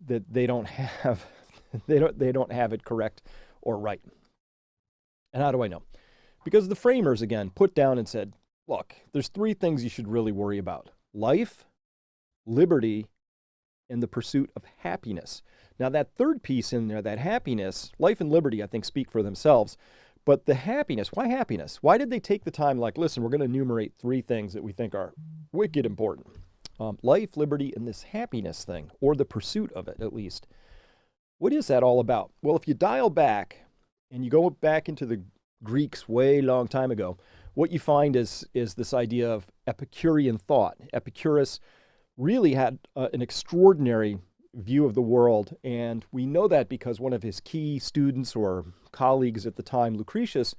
that they don't have they don't have it correct or right. And how do I know? Because the framers again put down and said, look, there's three things you should really worry about: life, liberty, and the pursuit of happiness. Now, that third piece in there, that happiness, life and liberty, I think speak for themselves. But the happiness, why happiness? Why did they take the time, like, listen, we're going to enumerate three things that we think are wicked important: life, liberty, and this happiness thing, or the pursuit of it, at least. What is that all about? Well, if you dial back and you go back into the Greeks way long time ago, what you find is this idea of Epicurean thought. Epicurus really had an extraordinary view of the world, and we know that because one of his key students or colleagues at the time, Lucretius,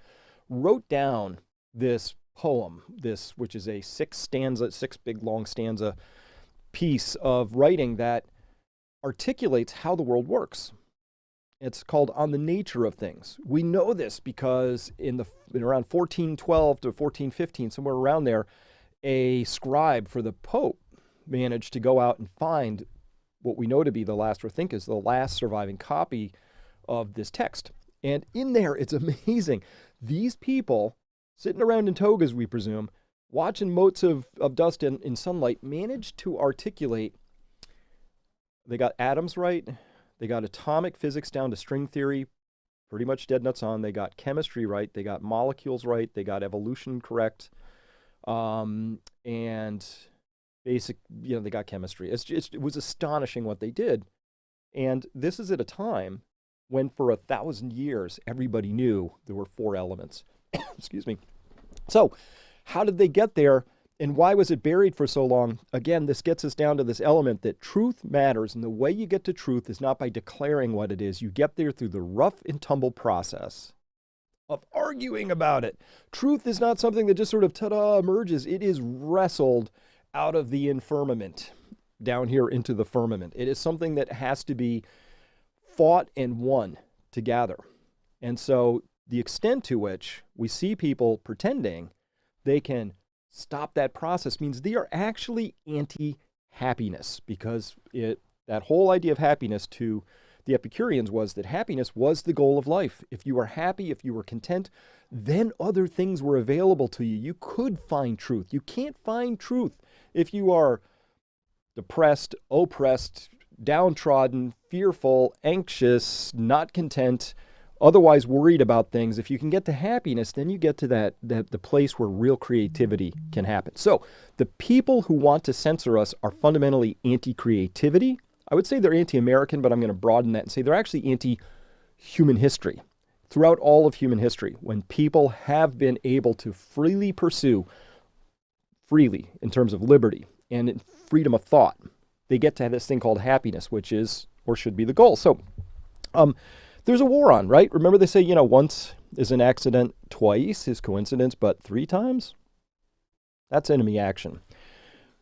wrote down this poem, which is a six big long stanza piece of writing that articulates how the world works. It's called On the Nature of Things. We know this because in around 1412 to 1415, somewhere around there, a scribe for the Pope managed to go out and find what we know to be the last, or think is the last surviving copy of this text. And in there, it's amazing. These people, sitting around in togas, we presume, watching motes of dust in sunlight, managed to articulate. They got atoms right. They got atomic physics down to string theory, pretty much dead nuts on. They got chemistry right. They got molecules right. They got evolution correct. And basic, they got chemistry. It was astonishing what they did. And this is at a time when for 1,000 years, everybody knew there were four elements. Excuse me. So how did they get there? And why was it buried for so long? Again, this gets us down to this element that truth matters. And the way you get to truth is not by declaring what it is. You get there through the rough and tumble process of arguing about it. Truth is not something that just sort of emerges. It is wrestled out of the infirmament down here into the firmament. It is something that has to be fought and won together. And so the extent to which we see people pretending they can stop that process means they are actually anti-happiness, because that whole idea of happiness to the Epicureans was that happiness was the goal of life. If you were happy, if you were content, then other things were available to you. You could find truth. You can't find truth if you are depressed, oppressed, downtrodden, fearful, anxious, not content, otherwise worried about things. If you can get to happiness, then you get to the place where real creativity can happen. So the people who want to censor us are fundamentally anti-creativity. I would say they're anti-American, but I'm going to broaden that and say they're actually anti-human history. Throughout all of human history, when people have been able to freely pursue, freely in terms of liberty and freedom of thought, they get to have this thing called happiness, which is, or should be, the goal. So there's a war on, right? Remember they say, once is an accident, twice is coincidence, but three times? That's enemy action.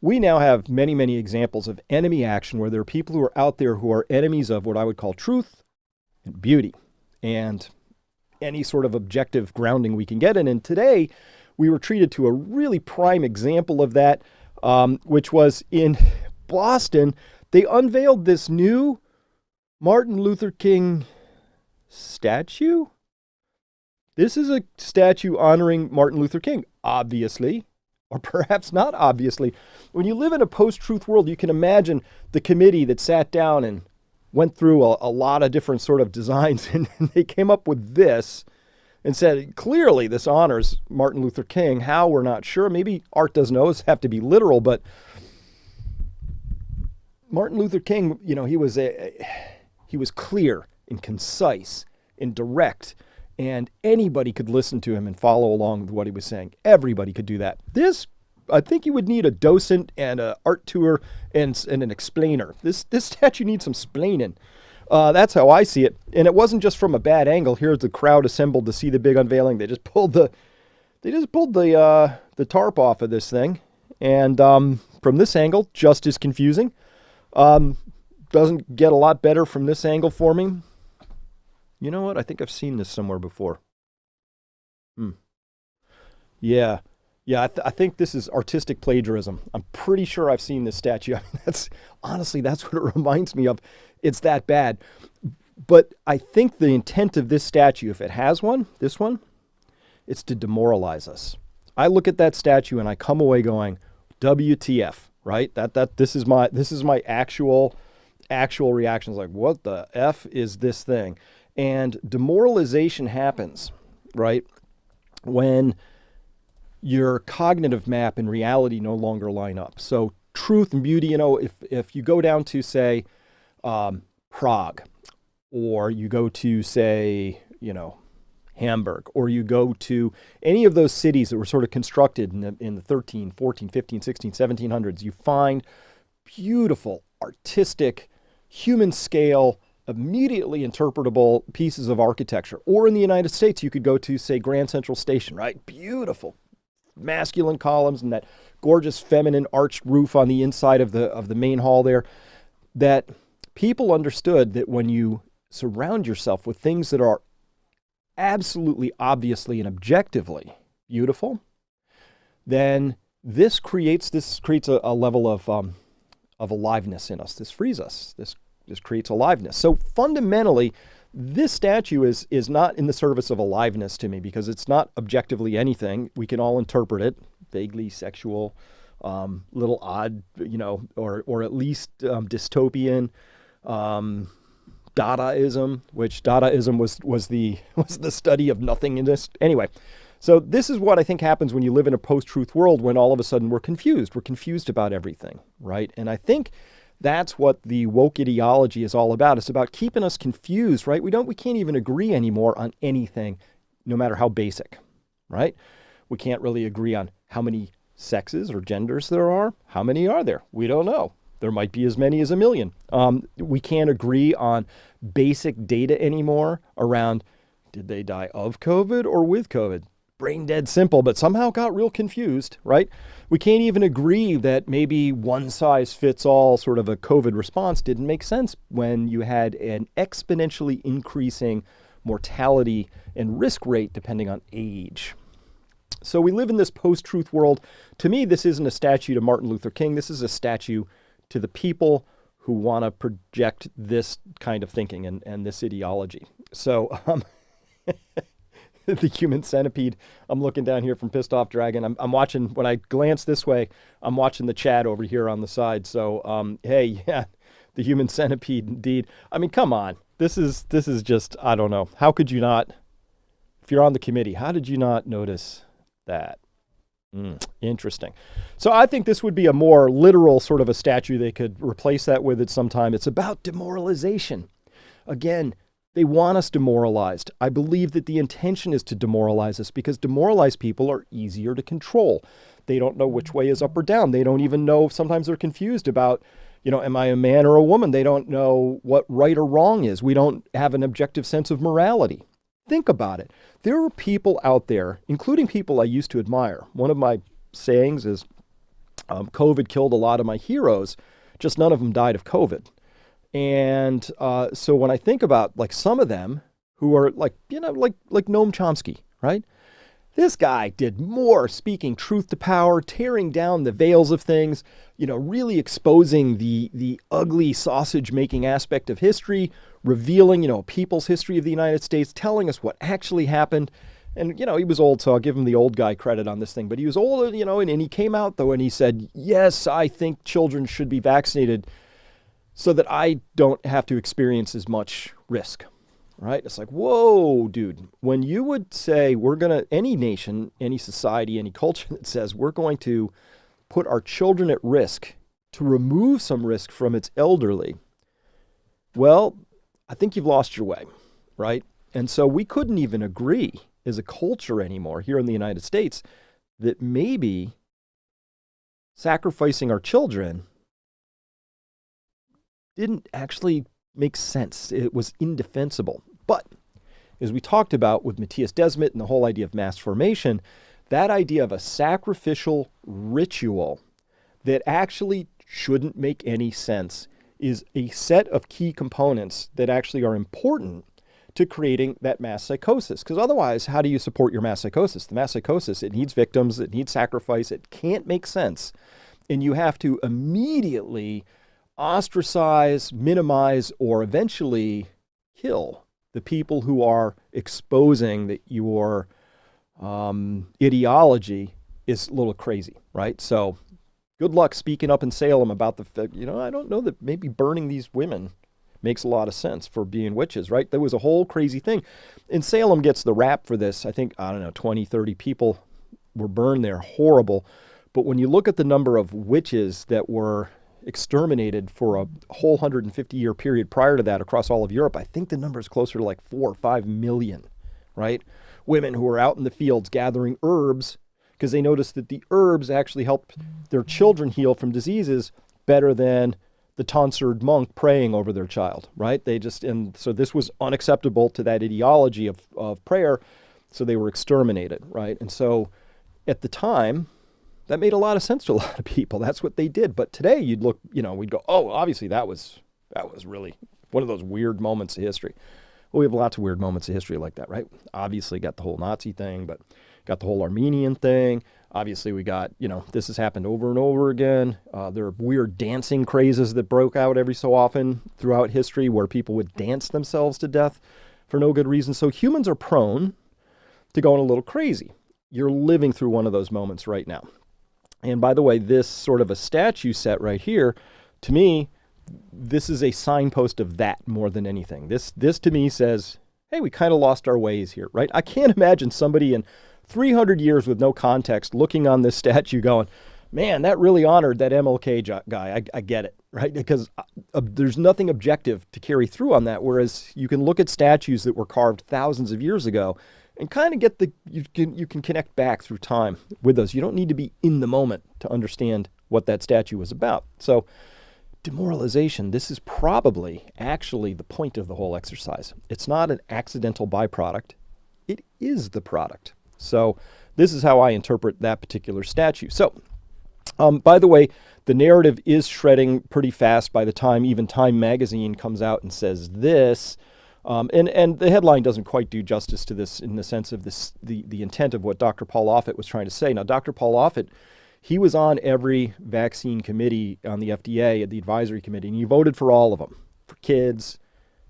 We now have many, many examples of enemy action where there are people who are out there who are enemies of what I would call truth and beauty and any sort of objective grounding we can get in. And today we were treated to a really prime example of that, which was in Boston. They unveiled this new Martin Luther King statue. This is a statue honoring Martin Luther King, obviously, or perhaps not obviously. When you live in a post-truth world, you can imagine the committee that sat down and went through a lot of different sort of designs, and they came up with this and said, clearly this honors Martin Luther King. How, we're not sure. Maybe art doesn't always have to be literal, but Martin Luther King, he was clear and concise and direct, and anybody could listen to him and follow along with what he was saying. Everybody could do that. This, I think you would need a docent and an art tour and an explainer. This statue needs some splaining. That's how I see it. And it wasn't just from a bad angle. Here's the crowd assembled to see the big unveiling. They just pulled the tarp off of this thing. And from this angle, just as confusing. Doesn't get a lot better from this angle for me. You know what? I think I've seen this somewhere before. Yeah. Yeah, I think this is artistic plagiarism. I'm pretty sure I've seen this statue. I mean, that's what it reminds me of. It's that bad. But I think the intent of this statue, if it has one, this one, it's to demoralize us. I look at that statue and I come away going, WTF, right? This is my actual reactions, like, what the F is this thing? And demoralization happens, right, when your cognitive map and reality no longer line up. So truth and beauty, if you go down to, say, Prague, or you go to, say, Hamburg, or you go to any of those cities that were sort of constructed in the 13, 14, 15, 16, 1700s, you find beautiful, artistic, human scale, immediately interpretable pieces of architecture. Or in the United States, you could go to, say, Grand Central Station, right? Beautiful, masculine columns and that gorgeous feminine arched roof on the inside of the main hall there, that people understood that when you surround yourself with things that are absolutely, obviously, and objectively beautiful, then this creates a level of aliveness in us. This frees us. This creates aliveness. So fundamentally, this statue is not in the service of aliveness to me, because it's not objectively anything. We can all interpret it, vaguely sexual, little odd, or at least dystopian. Dadaism, which Dadaism was the study of nothingness. Anyway, so this is what I think happens when you live in a post-truth world, when all of a sudden we're confused. We're confused about everything, right? And I think that's what the woke ideology is all about. It's about keeping us confused, right? We can't even agree anymore on anything, no matter how basic, right? We can't really agree on how many sexes or genders there are. How many are there? We don't know. There might be as many as 1 million. We can't agree on basic data anymore around, did they die of COVID or with COVID? Brain dead simple, but somehow got real confused, right? We can't even agree that maybe one size fits all sort of a COVID response didn't make sense when you had an exponentially increasing mortality and risk rate depending on age. So we live in this post-truth world. To me, this isn't a statue to Martin Luther King. This is a statue to the people who want to project this kind of thinking and this ideology. So the human centipede, I'm looking down here from Pissed Off Dragon. I'm watching, when I glance this way, I'm watching the chat over here on the side. So, hey, yeah, the human centipede indeed. I mean, come on. This is just, I don't know. How could you not, if you're on the committee, how did you not notice that? Interesting. So I think this would be a more literal sort of a statue. They could replace that with at some time. It's about demoralization. Again, they want us demoralized. I believe that the intention is to demoralize us, because demoralized people are easier to control. They don't know which way is up or down. They don't even know. Sometimes they're confused about, am I a man or a woman? They don't know what right or wrong is. We don't have an objective sense of morality. Think about it. There are people out there, including people I used to admire. One of my sayings is, COVID killed a lot of my heroes, just none of them died of COVID. And so when I think about like some of them who are like Noam Chomsky, right? This guy did more speaking truth to power, tearing down the veils of things, really exposing the ugly sausage-making aspect of history, revealing, people's history of the United States, telling us what actually happened. And, he was old, so I'll give him the old guy credit on this thing. But he was old, and he came out, though, and he said, yes, I think children should be vaccinated so that I don't have to experience as much risk. Right? It's like, whoa, dude. When you would say any nation, any society, any culture that says we're going to put our children at risk to remove some risk from its elderly, well, I think you've lost your way, right? And so we couldn't even agree as a culture anymore here in the United States that maybe sacrificing our children didn't actually make sense. It was indefensible. But as we talked about with Matthias Desmet and the whole idea of mass formation, that idea of a sacrificial ritual that actually shouldn't make any sense is a set of key components that actually are important to creating that mass psychosis. Because otherwise, how do you support your mass psychosis? The mass psychosis, it needs victims, it needs sacrifice, it can't make sense. And you have to immediately ostracize, minimize, or eventually kill the people who are exposing that your ideology is a little crazy, right? So good luck speaking up in Salem about I don't know that maybe burning these women makes a lot of sense for being witches, right? There was a whole crazy thing. And Salem gets the rap for this. I think, 20, 30 people were burned there. Horrible. But when you look at the number of witches that were exterminated for a whole 150-year period prior to that across all of Europe, I think the number is closer to like 4 or 5 million, right? Women who were out in the fields gathering herbs because they noticed that the herbs actually helped their children heal from diseases better than the tonsured monk praying over their child, right? And so this was unacceptable to that ideology of prayer, so they were exterminated, right? And so at the time, that made a lot of sense to a lot of people. That's what they did. But today you'd look, we'd go, oh, obviously that was really one of those weird moments of history. Well, we have lots of weird moments of history like that, right? Obviously got the whole Nazi thing, but got the whole Armenian thing. Obviously we got, this has happened over and over again. There are weird dancing crazes that broke out every so often throughout history where people would dance themselves to death for no good reason. So humans are prone to going a little crazy. You're living through one of those moments right now. And by the way, this sort of a statue set right here, to me, this is a signpost of that more than anything. This to me says, hey, we kind of lost our ways here, right? I can't imagine somebody in 300 years with no context looking on this statue going, man, that really honored that MLK guy. I get it, right? Because there's nothing objective to carry through on that, whereas you can look at statues that were carved thousands of years ago and kind of get you can connect back through time with those. You don't need to be in the moment to understand what that statue was about. So demoralization, this is probably actually the point of the whole exercise. It's not an accidental byproduct. It is the product. So this is how I interpret that particular statue. So by the way, the narrative is shredding pretty fast by the time even Time magazine comes out and says this. And the headline doesn't quite do justice to this in the sense of the intent of what Dr. Paul Offit was trying to say. Now, Dr. Paul Offit, he was on every vaccine committee on the FDA, at the advisory committee, and he voted for all of them, for kids,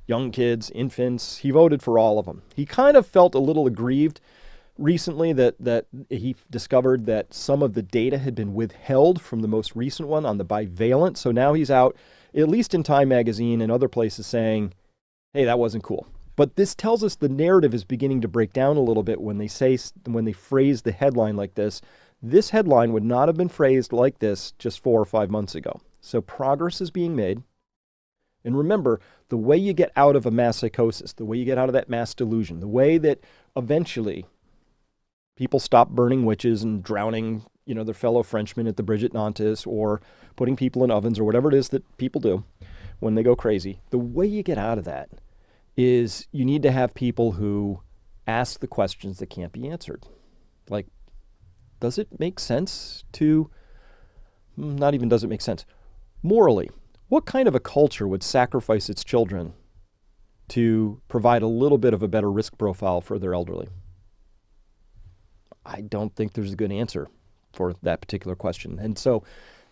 young kids, infants. He voted for all of them. He kind of felt a little aggrieved recently that he discovered that some of the data had been withheld from the most recent one on the bivalent. So now he's out, at least in Time magazine and other places, saying, hey, that wasn't cool. But this tells us the narrative is beginning to break down a little bit when they phrase the headline like this. This headline would not have been phrased like this just 4 or 5 months ago. So progress is being made. And remember, the way you get out of a mass psychosis, the way you get out of that mass delusion, the way that eventually people stop burning witches and drowning, their fellow Frenchmen at the Bridget Nantes, or putting people in ovens, or whatever it is that people do when they go crazy, the way you get out of that is you need to have people who ask the questions that can't be answered. Like, does it make sense to, not even does it make sense, morally, what kind of a culture would sacrifice its children to provide a little bit of a better risk profile for their elderly? I don't think there's a good answer for that particular question. And so,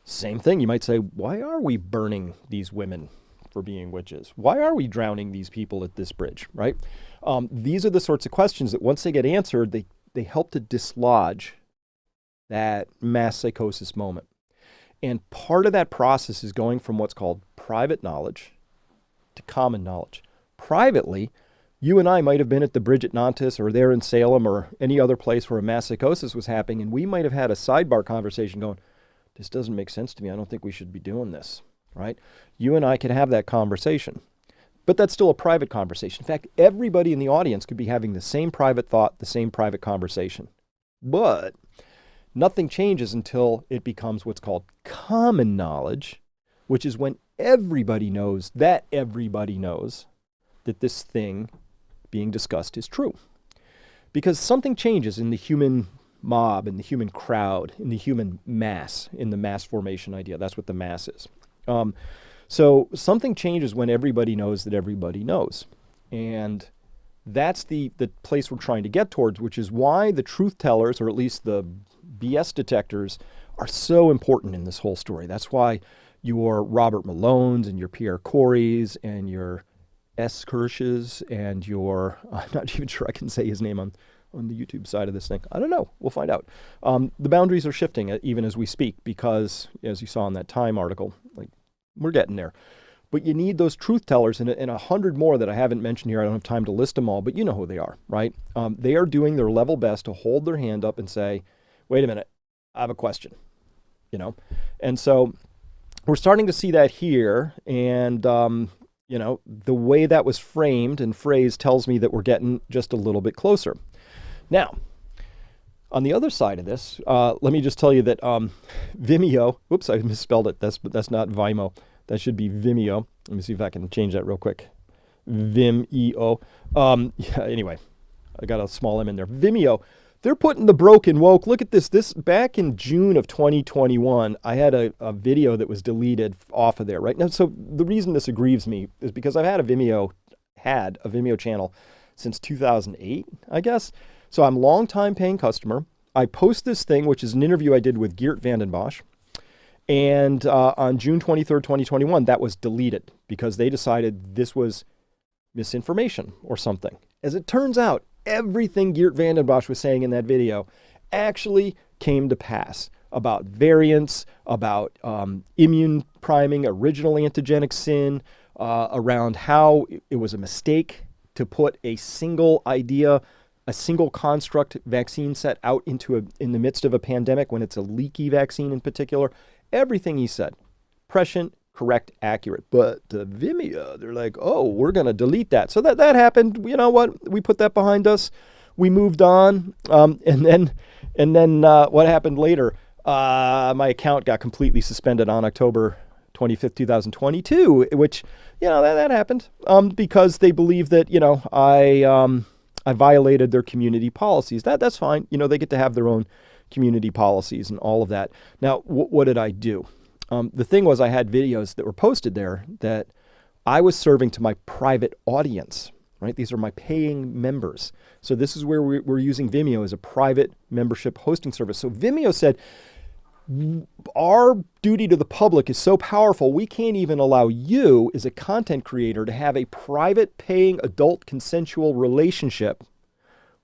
same thing, you might say, why are we burning these women for being witches? Why are we drowning these people at this bridge, right? These are the sorts of questions that once they get answered, they help to dislodge that mass psychosis moment. And part of that process is going from what's called private knowledge to common knowledge. Privately, you and I might have been at the Bridget Nantes or there in Salem or any other place where a mass psychosis was happening, and we might have had a sidebar conversation going, this doesn't make sense to me. I don't think we should be doing this, right? You and I could have that conversation, but that's still a private conversation. In fact, everybody in the audience could be having the same private thought, the same private conversation, but nothing changes until it becomes what's called common knowledge, which is when everybody knows that this thing being discussed is true. Because something changes in the human mob, in the human crowd, in the human mass, in the mass formation idea. That's what the mass is. So something changes when everybody knows that everybody knows. And That's the place we're trying to get towards, which is why the truth tellers, or at least the BS detectors, are so important in this whole story. That's why your Robert Malones and your Pierre Corys and your S. Kirsches and your, I'm not even sure I can say his name on the YouTube side of this thing. I don't know. We'll find out. The boundaries are shifting even as we speak because, as you saw in that Time article, like we're getting there. But you need those truth tellers and 100 more that I haven't mentioned here. I don't have time to list them all, but you know who they are, right? They are doing their level best to hold their hand up and say, wait a minute, I have a question, you know? And so we're starting to see that here. And, you know, the way that was framed and phrased tells me that we're getting just a little bit closer. Now, on the other side of this, let me just tell you that Vimeo, oops, I misspelled it. That's not Vimeo. That should be Vimeo. Let me see if I can change that real quick. Vimeo. Yeah, anyway, I got a small M in there. Vimeo. They're putting the broken woke. Look at this. This back in June of 2021, I had a video that was deleted off of there, right? Now, so the reason this aggrieves me is because I've had a Vimeo channel since 2008, I guess. So I'm a long-time paying customer. I post this thing, which is an interview I did with Geert Vanden Bosch. And on June 23rd, 2021, that was deleted because they decided this was misinformation or something. As it turns out, everything Geert Vanden Bosch was saying in that video actually came to pass about variants, about immune priming, original antigenic sin, around how it was a mistake to put a single idea, a single construct vaccine set out in the midst of a pandemic when it's a leaky vaccine in particular. Everything he said, prescient, correct, accurate. But Vimeo, they're like, oh, we're going to delete that. So that happened. You know what? We put that behind us. We moved on. And then what happened later? My account got completely suspended on October 25th, 2022, which, you know, that happened because they believe that, you know, I violated their community policies. That's fine. You know, they get to have their own community policies and all of that. Now, what did I do? The thing was I had videos that were posted there that I was serving to my private audience, right? These are my paying members. So this is where we're using Vimeo as a private membership hosting service. So Vimeo said, our duty to the public is so powerful, we can't even allow you as a content creator to have a private paying adult consensual relationship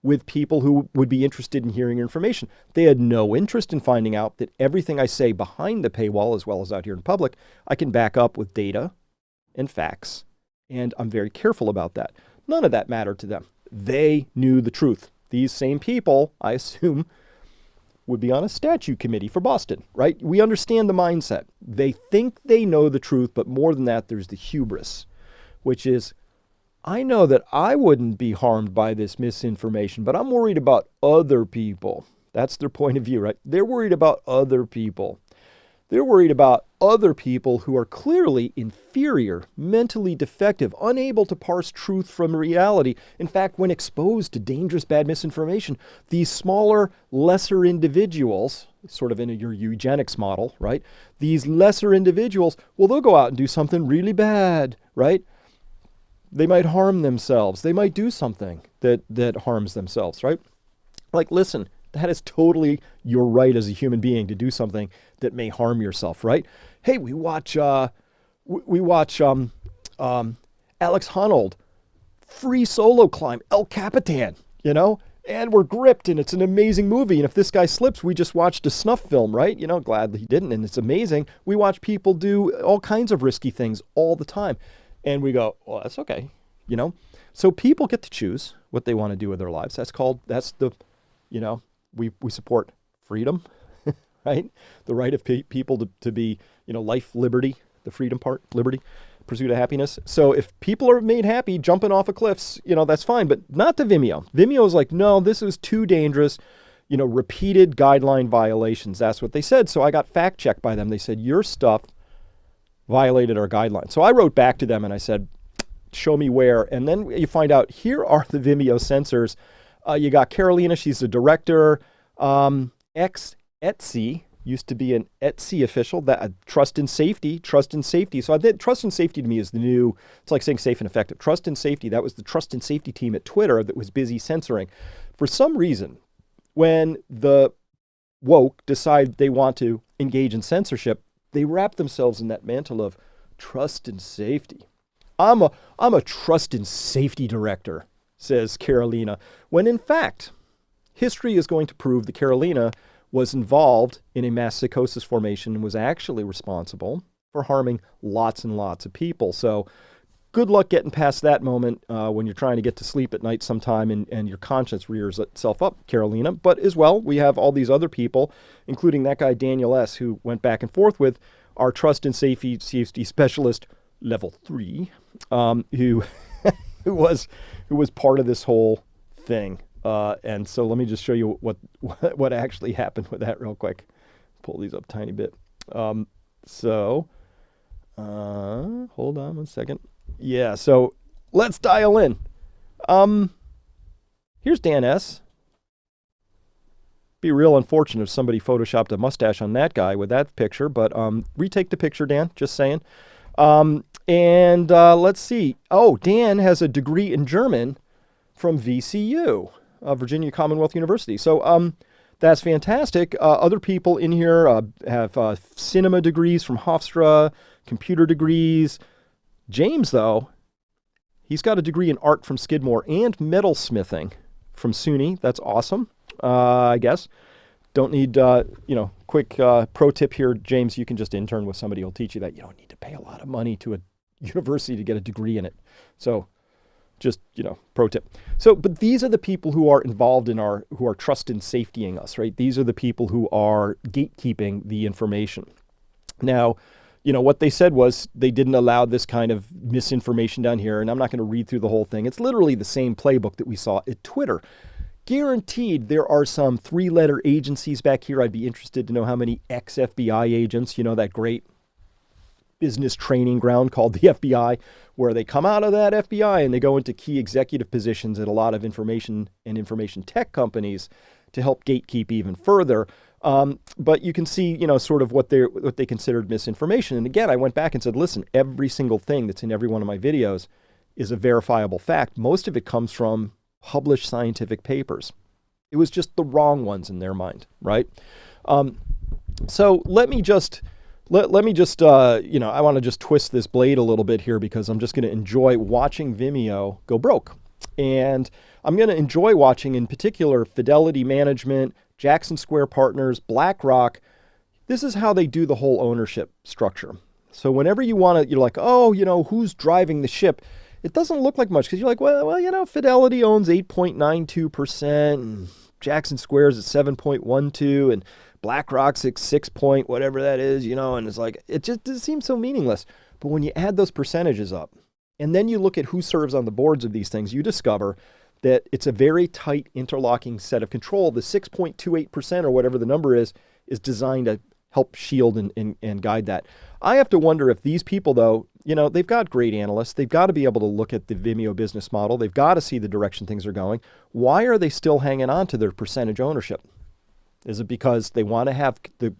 with people who would be interested in hearing your information. They had no interest in finding out that everything I say behind the paywall, as well as out here in public, I can back up with data and facts. And I'm very careful about that. None of that mattered to them. They knew the truth. These same people, I assume, would be on a statute committee for Boston, right? We understand the mindset. They think they know the truth, but more than that, there's the hubris, which is, I know that I wouldn't be harmed by this misinformation, but I'm worried about other people. That's their point of view, right? They're worried about other people. They're worried about other people who are clearly inferior, mentally defective, unable to parse truth from reality. In fact, when exposed to dangerous bad misinformation, these smaller, lesser individuals, sort of in your eugenics model, right? These lesser individuals, well, they'll go out and do something really bad, right? They might harm themselves. They might do something that harms themselves, right? Like, listen, that is totally your right as a human being to do something that may harm yourself, right? Hey, we watch Alex Honnold free solo climb El Capitan, you know, and we're gripped, and it's an amazing movie. And if this guy slips, we just watched a snuff film, right? You know, glad that he didn't, and it's amazing. We watch people do all kinds of risky things all the time. And we go, well, that's okay, you know? So people get to choose what they want to do with their lives. That's the, you know, we support freedom, right? The right of people to be, you know, life, liberty, the freedom part, liberty, pursuit of happiness. So if people are made happy jumping off of cliffs, you know, that's fine, but not to Vimeo. Vimeo is like, no, this is too dangerous. You know, repeated guideline violations. That's what they said. So I got fact checked by them. They said, your stuff violated our guidelines. So I wrote back to them and I said, show me where. And then you find out, here are the Vimeo censors. You got Carolina, she's the director. Etsy, used to be an Etsy official. That trust and safety. So I think trust and safety to me is the new. It's like saying safe and effective. Trust and safety. That was the trust and safety team at Twitter that was busy censoring. For some reason, when the woke decide they want to engage in censorship, they wrap themselves in that mantle of trust and safety. I'm a trust and safety director, says Carolina, when in fact, history is going to prove that Carolina was involved in a mass psychosis formation and was actually responsible for harming lots and lots of people. So good luck getting past that moment when you're trying to get to sleep at night sometime and your conscience rears itself up, Carolina. But as well, we have all these other people, including that guy Daniel S., who went back and forth with our trust and safety specialist, level 3, who who was part of this whole thing. And so let me just show you what actually happened with that real quick. Pull these up a tiny bit. Hold on one second. Yeah, so let's dial in. Here's Dan S. Be real unfortunate if somebody photoshopped a mustache on that guy with that picture, but retake the picture, Dan, just saying. Let's see. Oh, Dan has a degree in German from VCU, Virginia Commonwealth University. So that's fantastic. Other people in here have cinema degrees from Hofstra, computer degrees. James, though, he's got a degree in art from Skidmore and metalsmithing from SUNY. That's awesome, I guess. Don't need, quick pro tip here, James, you can just intern with somebody who'll teach you that. You don't need to pay a lot of money to a university to get a degree in it. So just, pro tip. So, but these are the people who are involved in who are trust and safetying us, right? These are the people who are gatekeeping the information. Now, what they said was they didn't allow this kind of misinformation down here, and I'm not going to read through the whole thing. It's literally the same playbook that we saw at Twitter. Guaranteed there are some 3-letter agencies back here. I'd be interested to know how many ex-FBI agents, that great business training ground called the FBI, where they come out of that FBI and they go into key executive positions at a lot of information and information tech companies to help gatekeep even further. But you can see, sort of what they considered misinformation. And again, I went back and said, listen, every single thing that's in every one of my videos is a verifiable fact. Most of it comes from published scientific papers. It was just the wrong ones in their mind, right? So let me just, I want to just twist this blade a little bit here because I'm just going to enjoy watching Vimeo go broke. And I'm going to enjoy watching, in particular, Fidelity Management, Jackson Square Partners, BlackRock. This is how they do the whole ownership structure. So whenever you want to, you're like, who's driving the ship? It doesn't look like much because you're like, well, Fidelity owns 8.92%, and Jackson Square's at 7.12%, and BlackRock's at 6 point whatever that is, and it's like, it seems so meaningless. But when you add those percentages up, and then you look at who serves on the boards of these things, you discover that it's a very tight interlocking set of control. The 6.28% or whatever the number is designed to help shield and guide that. I have to wonder if these people, though, they've got great analysts. They've got to be able to look at the Vimeo business model. They've got to see the direction things are going. Why are they still hanging on to their percentage ownership? Is it because they want to have the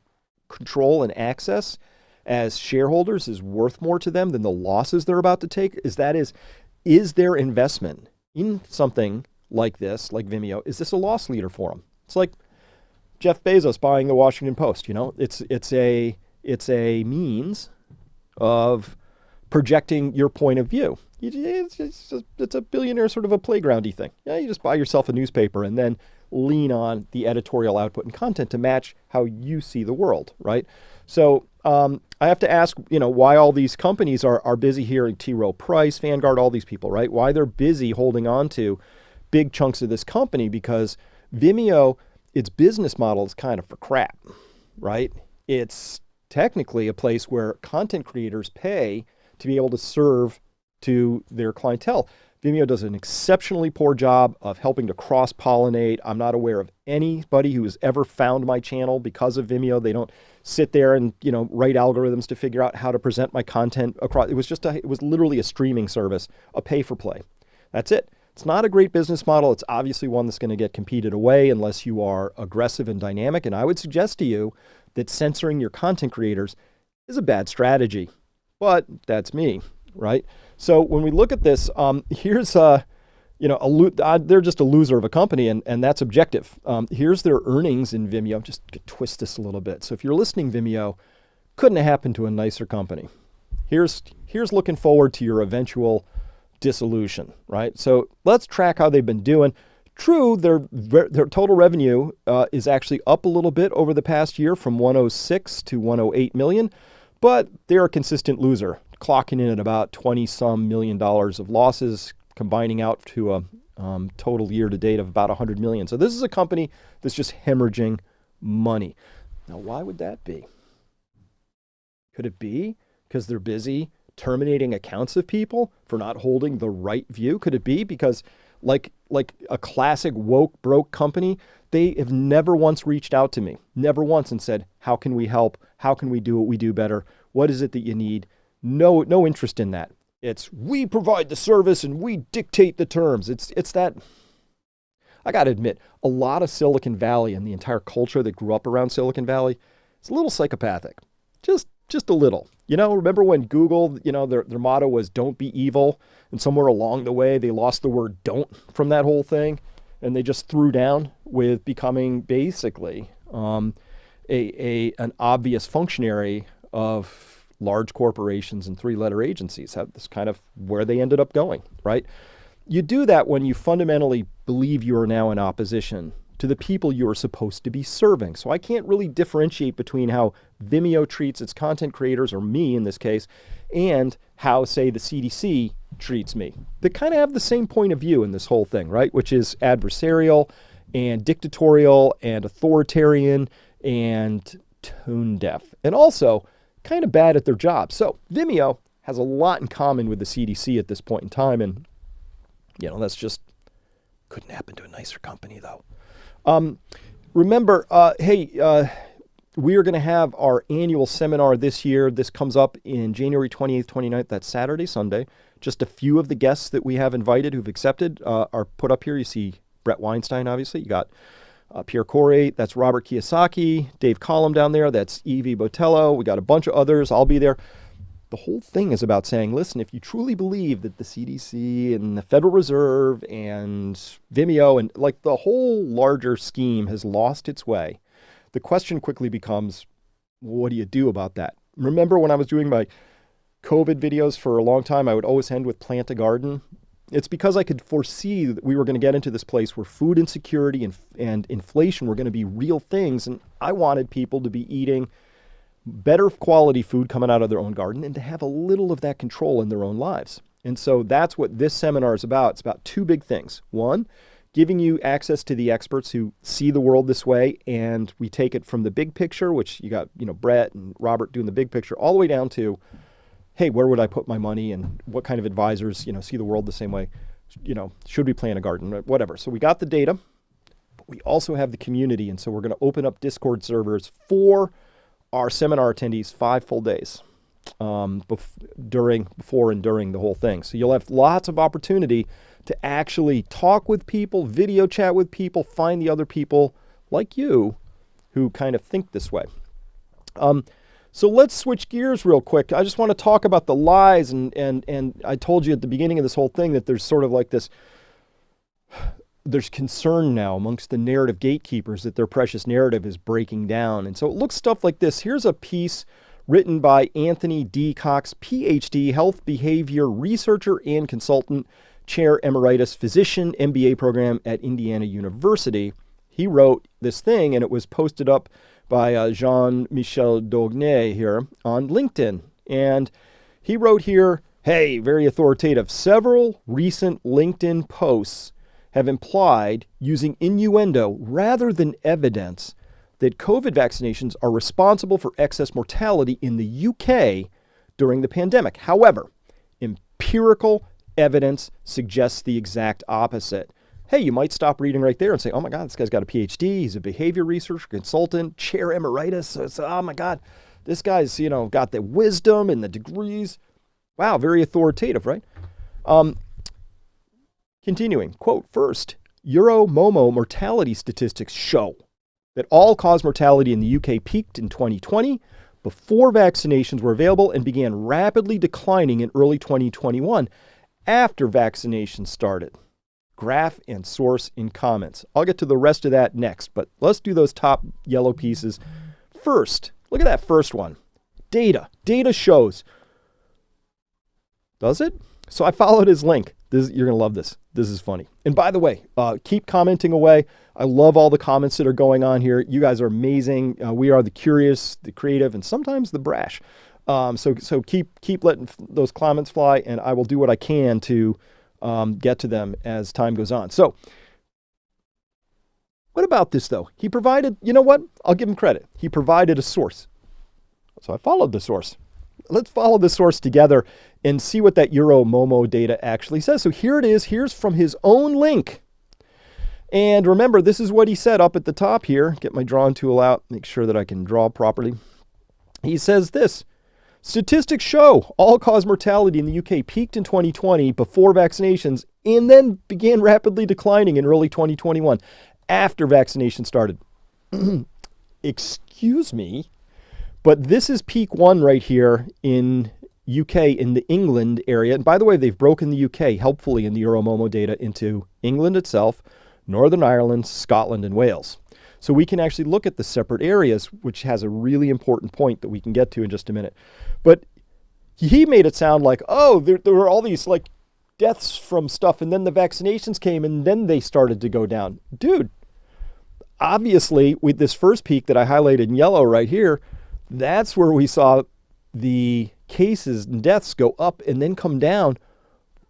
control and access as shareholders is worth more to them than the losses they're about to take? Is their investment in something like this, like Vimeo, is this a loss leader for them? It's like Jeff Bezos buying the Washington Post. It's a means of projecting your point of view. It's a billionaire sort of a playgroundy thing. Yeah, you just buy yourself a newspaper and then lean on the editorial output and content to match how you see the world, right? So I have to ask, why all these companies are busy here in T. Rowe Price, Vanguard, all these people, right? Why they're busy holding on to big chunks of this company, because Vimeo, its business model is kind of for crap, right? It's technically a place where content creators pay to be able to serve to their clientele. Vimeo does an exceptionally poor job of helping to cross-pollinate. I'm not aware of anybody who has ever found my channel because of Vimeo. They don't sit there and, write algorithms to figure out how to present my content across. It was literally a streaming service, a pay-for-play. That's it. It's not a great business model. It's obviously one that's going to get competed away unless you are aggressive and dynamic. And I would suggest to you that censoring your content creators is a bad strategy. But that's me, right? So when we look at this, here's they're just a loser of a company, and that's objective. Here's their earnings in Vimeo. Just twist this a little bit. So if you're listening, Vimeo, couldn't have happened to a nicer company. Here's looking forward to your eventual dissolution, right? So let's track how they've been doing. True, their total revenue is actually up a little bit over the past year from 106 to 108 million, but they're a consistent loser, clocking in at about 20-some million dollars of losses, combining out to a total year to date of about 100 million. So this is a company that's just hemorrhaging money. Now, why would that be? Could it be because they're busy terminating accounts of people for not holding the right view? Could it be because like a classic woke broke company, they have never once reached out to me, never once, and said, how can we help? How can we do what we do better? What is it that you need? No interest in that. It's we provide the service and we dictate the terms. It's that. I got to admit, a lot of Silicon Valley and the entire culture that grew up around Silicon Valley is a little psychopathic. Just a little. Remember when Google, their motto was don't be evil, and somewhere along the way they lost the word don't from that whole thing, and they just threw down with becoming basically an obvious functionary of large corporations and three-letter agencies. That's kind of where they ended up going, right? You do that when you fundamentally believe you are now in opposition to the people you are supposed to be serving. So I can't really differentiate between how Vimeo treats its content creators, or me in this case, and how, say, the CDC treats me. They kind of have the same point of view in this whole thing, right? Which is adversarial and dictatorial and authoritarian and tone deaf, and also kind of bad at their job. So Vimeo has a lot in common with the CDC at this point in time, and that's just couldn't happen to a nicer company, though. Remember, we are going to have our annual seminar this year. This comes up in January 28th, 29th. That's Saturday, Sunday. Just a few of the guests that we have invited who've accepted are put up here. You see Brett Weinstein, obviously. You got Pierre Corey. That's Robert Kiyosaki. Dave Collum down there. That's Evie Botello. We got a bunch of others. I'll be there. The whole thing is about saying, listen, if you truly believe that the CDC and the Federal Reserve and Vimeo and like the whole larger scheme has lost its way, the question quickly becomes, what do you do about that? Remember when I was doing my COVID videos for a long time, I would always end with plant a garden. It's because I could foresee that we were going to get into this place where food insecurity and inflation were going to be real things. And I wanted people to be eating better quality food coming out of their own garden and to have a little of that control in their own lives. And so that's what this seminar is about. It's about two big things. One, giving you access to the experts who see the world this way, and we take it from the big picture, which you got, Brett and Robert doing the big picture, all the way down to, hey, where would I put my money and what kind of advisors, see the world the same way? Should we plant a garden, whatever. So we got the data, but we also have the community. And so we're going to open up Discord servers for our seminar attendees 5 full days before and during the whole thing. So you'll have lots of opportunity to actually talk with people, video chat with people, find the other people like you who kind of think this way. So let's switch gears real quick. I just want to talk about the lies, and I told you at the beginning of this whole thing that there's sort of like this, there's concern now amongst the narrative gatekeepers that their precious narrative is breaking down. And so it looks stuff like this. Here's a piece written by Anthony D. Cox, PhD, health behavior researcher and consultant, chair emeritus physician, MBA program at Indiana University. He wrote this thing, and it was posted up by Jean-Michel Daugnet here on LinkedIn. And he wrote here, hey, very authoritative, several recent LinkedIn posts have implied, using innuendo rather than evidence, that COVID vaccinations are responsible for excess mortality in the UK during the pandemic. However, empirical evidence suggests the exact opposite. Hey, you might stop reading right there and say, oh my God, this guy's got a PhD. He's a behavior researcher, consultant, chair emeritus. So it's, oh my God, this guy's, got the wisdom and the degrees. Wow, very authoritative, right? Continuing, quote, first, Euromomo mortality statistics show that all-cause mortality in the UK peaked in 2020 before vaccinations were available and began rapidly declining in early 2021 after vaccinations started. Graph and source in comments. I'll get to the rest of that next, but let's do those top yellow pieces first. Look at that first one. Data. Data shows. Does it? So I followed his link. You're going to love this. This is funny. And by the way, keep commenting away. I love all the comments that are going on here. You guys are amazing. We are the curious, the creative, and sometimes the brash. So keep letting those comments fly, and I will do what I can to get to them as time goes on. So what about this, though? He provided, you know what? I'll give him credit. He provided a source. So I followed the source. Let's follow the source together and see what that Euromomo data actually says. So here it is. Here's from his own link. And remember, this is what he said up at the top here. Get my drawing tool out, make sure that I can draw properly. He says this: statistics show all-cause mortality in the UK peaked in 2020 before vaccinations and then began rapidly declining in early 2021 after vaccination started. Excuse me, but this is peak 1 right here in UK, in the England area. And by the way, they've broken the UK helpfully in the Euromomo data into England itself, Northern Ireland, Scotland, and Wales. So we can actually look at the separate areas, which has a really important point that we can get to in just a minute. But he made it sound like, oh, there were all these like deaths from stuff, and then the vaccinations came, and then they started to go down. Dude, obviously, with this first peak that I highlighted in yellow right here, that's where we saw the cases and deaths go up and then come down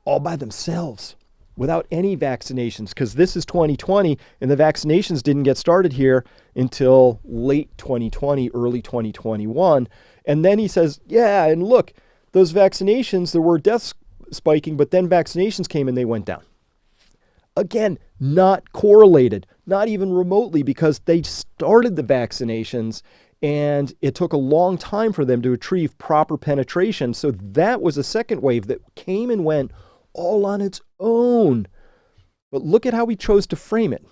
all by themselves without any vaccinations, because this is 2020 and the vaccinations didn't get started here until late 2020, early 2021. And then he says, yeah, and look, those vaccinations, there were deaths spiking, but then vaccinations came and they went down. Again, not correlated, not even remotely, because they started the vaccinations and it took a long time for them to achieve proper penetration. So that was a second wave that came and went all on its own. But look at how we chose to frame it,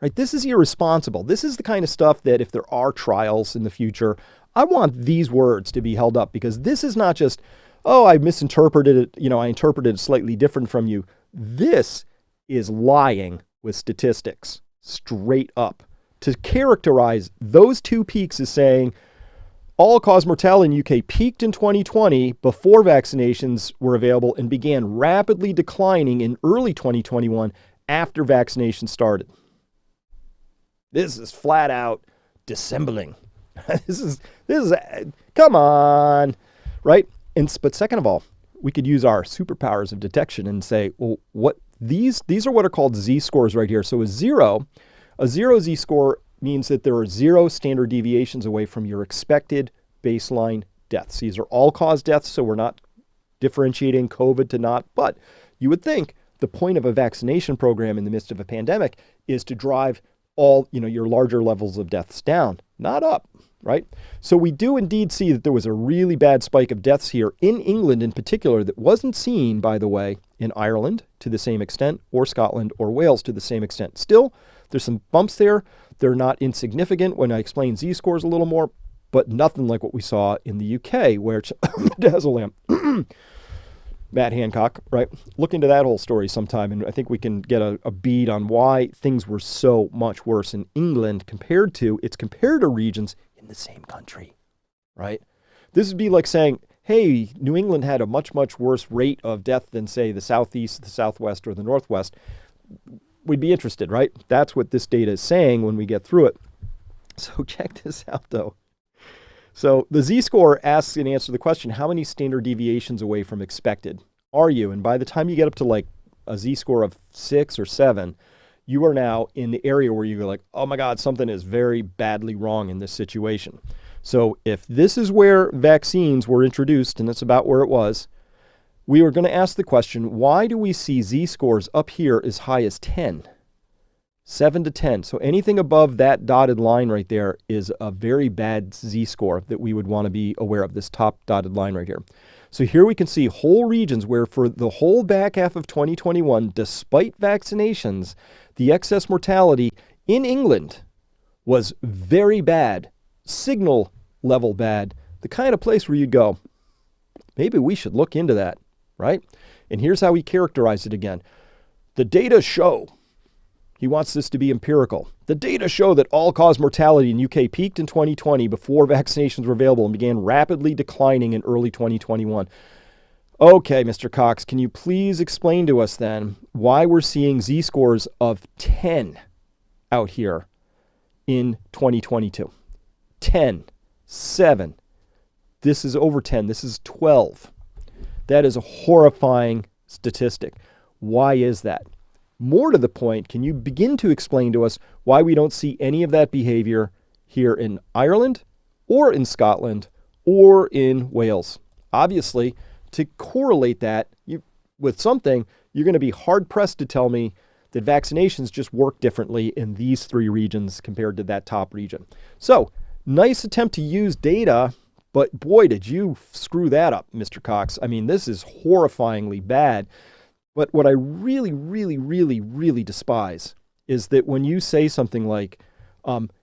right? This is irresponsible. This is the kind of stuff that if there are trials in the future, I want these words to be held up, because this is not just, oh, I misinterpreted it. I interpreted it slightly different from you. This is lying with statistics straight up. To characterize those two peaks as saying all-cause mortality in UK peaked in 2020 before vaccinations were available and began rapidly declining in early 2021 after vaccination started. This is flat out dissembling. This is come on, right? But second of all, we could use our superpowers of detection and say, well, what these are what are called z-scores right here. So a zero z-score means that there are 0 standard deviations away from your expected baseline deaths. These are all-cause deaths, so we're not differentiating COVID to not. But you would think the point of a vaccination program in the midst of a pandemic is to drive all, your larger levels of deaths down, not up, right? So we do indeed see that there was a really bad spike of deaths here in England in particular that wasn't seen, by the way, in Ireland to the same extent, or Scotland or Wales to the same extent. Still, there's some bumps there. They're not insignificant when I explain z-scores a little more, but nothing like what we saw in the UK, where Dazzle Matt Hancock, right? Look into that whole story sometime, and I think we can get a bead on why things were so much worse in England compared to its comparator regions in the same country, right? This would be like saying, hey, New England had a much, much worse rate of death than, say, the Southeast, the Southwest, or the Northwest. We'd be interested, right? That's what this data is saying when we get through it. So check this out, though. So the z-score asks and answers the question, how many standard deviations away from expected are you? And by the time you get up to like a z-score of 6 or 7, you are now in the area where you're like, oh my God, something is very badly wrong in this situation. So if this is where vaccines were introduced, and that's about where it was, we were going to ask the question, why do we see z-scores up here as high as 10? 7 to 10. So anything above that dotted line right there is a very bad z-score that we would want to be aware of, this top dotted line right here. So here we can see whole regions where for the whole back half of 2021, despite vaccinations, the excess mortality in England was very bad, signal level bad, the kind of place where you'd go, maybe we should look into that, right? And here's how he characterized it again. The data show, he wants this to be empirical. The data show that all-cause mortality in UK peaked in 2020 before vaccinations were available and began rapidly declining in early 2021. Okay, Mr. Cox, can you please explain to us then why we're seeing Z-scores of 10 out here in 2022? 10, 7. This is over 10. This is 12. That is a horrifying statistic. Why is that? More to the point, can you begin to explain to us why we don't see any of that behavior here in Ireland or in Scotland or in Wales? Obviously, to correlate that with something, you're going to be hard-pressed to tell me that vaccinations just work differently in these three regions compared to that top region. So, nice attempt to use data, but boy, did you screw that up, Mr. Cox. I mean, this is horrifyingly bad. But what I really, really, really, really despise is that when you say something like,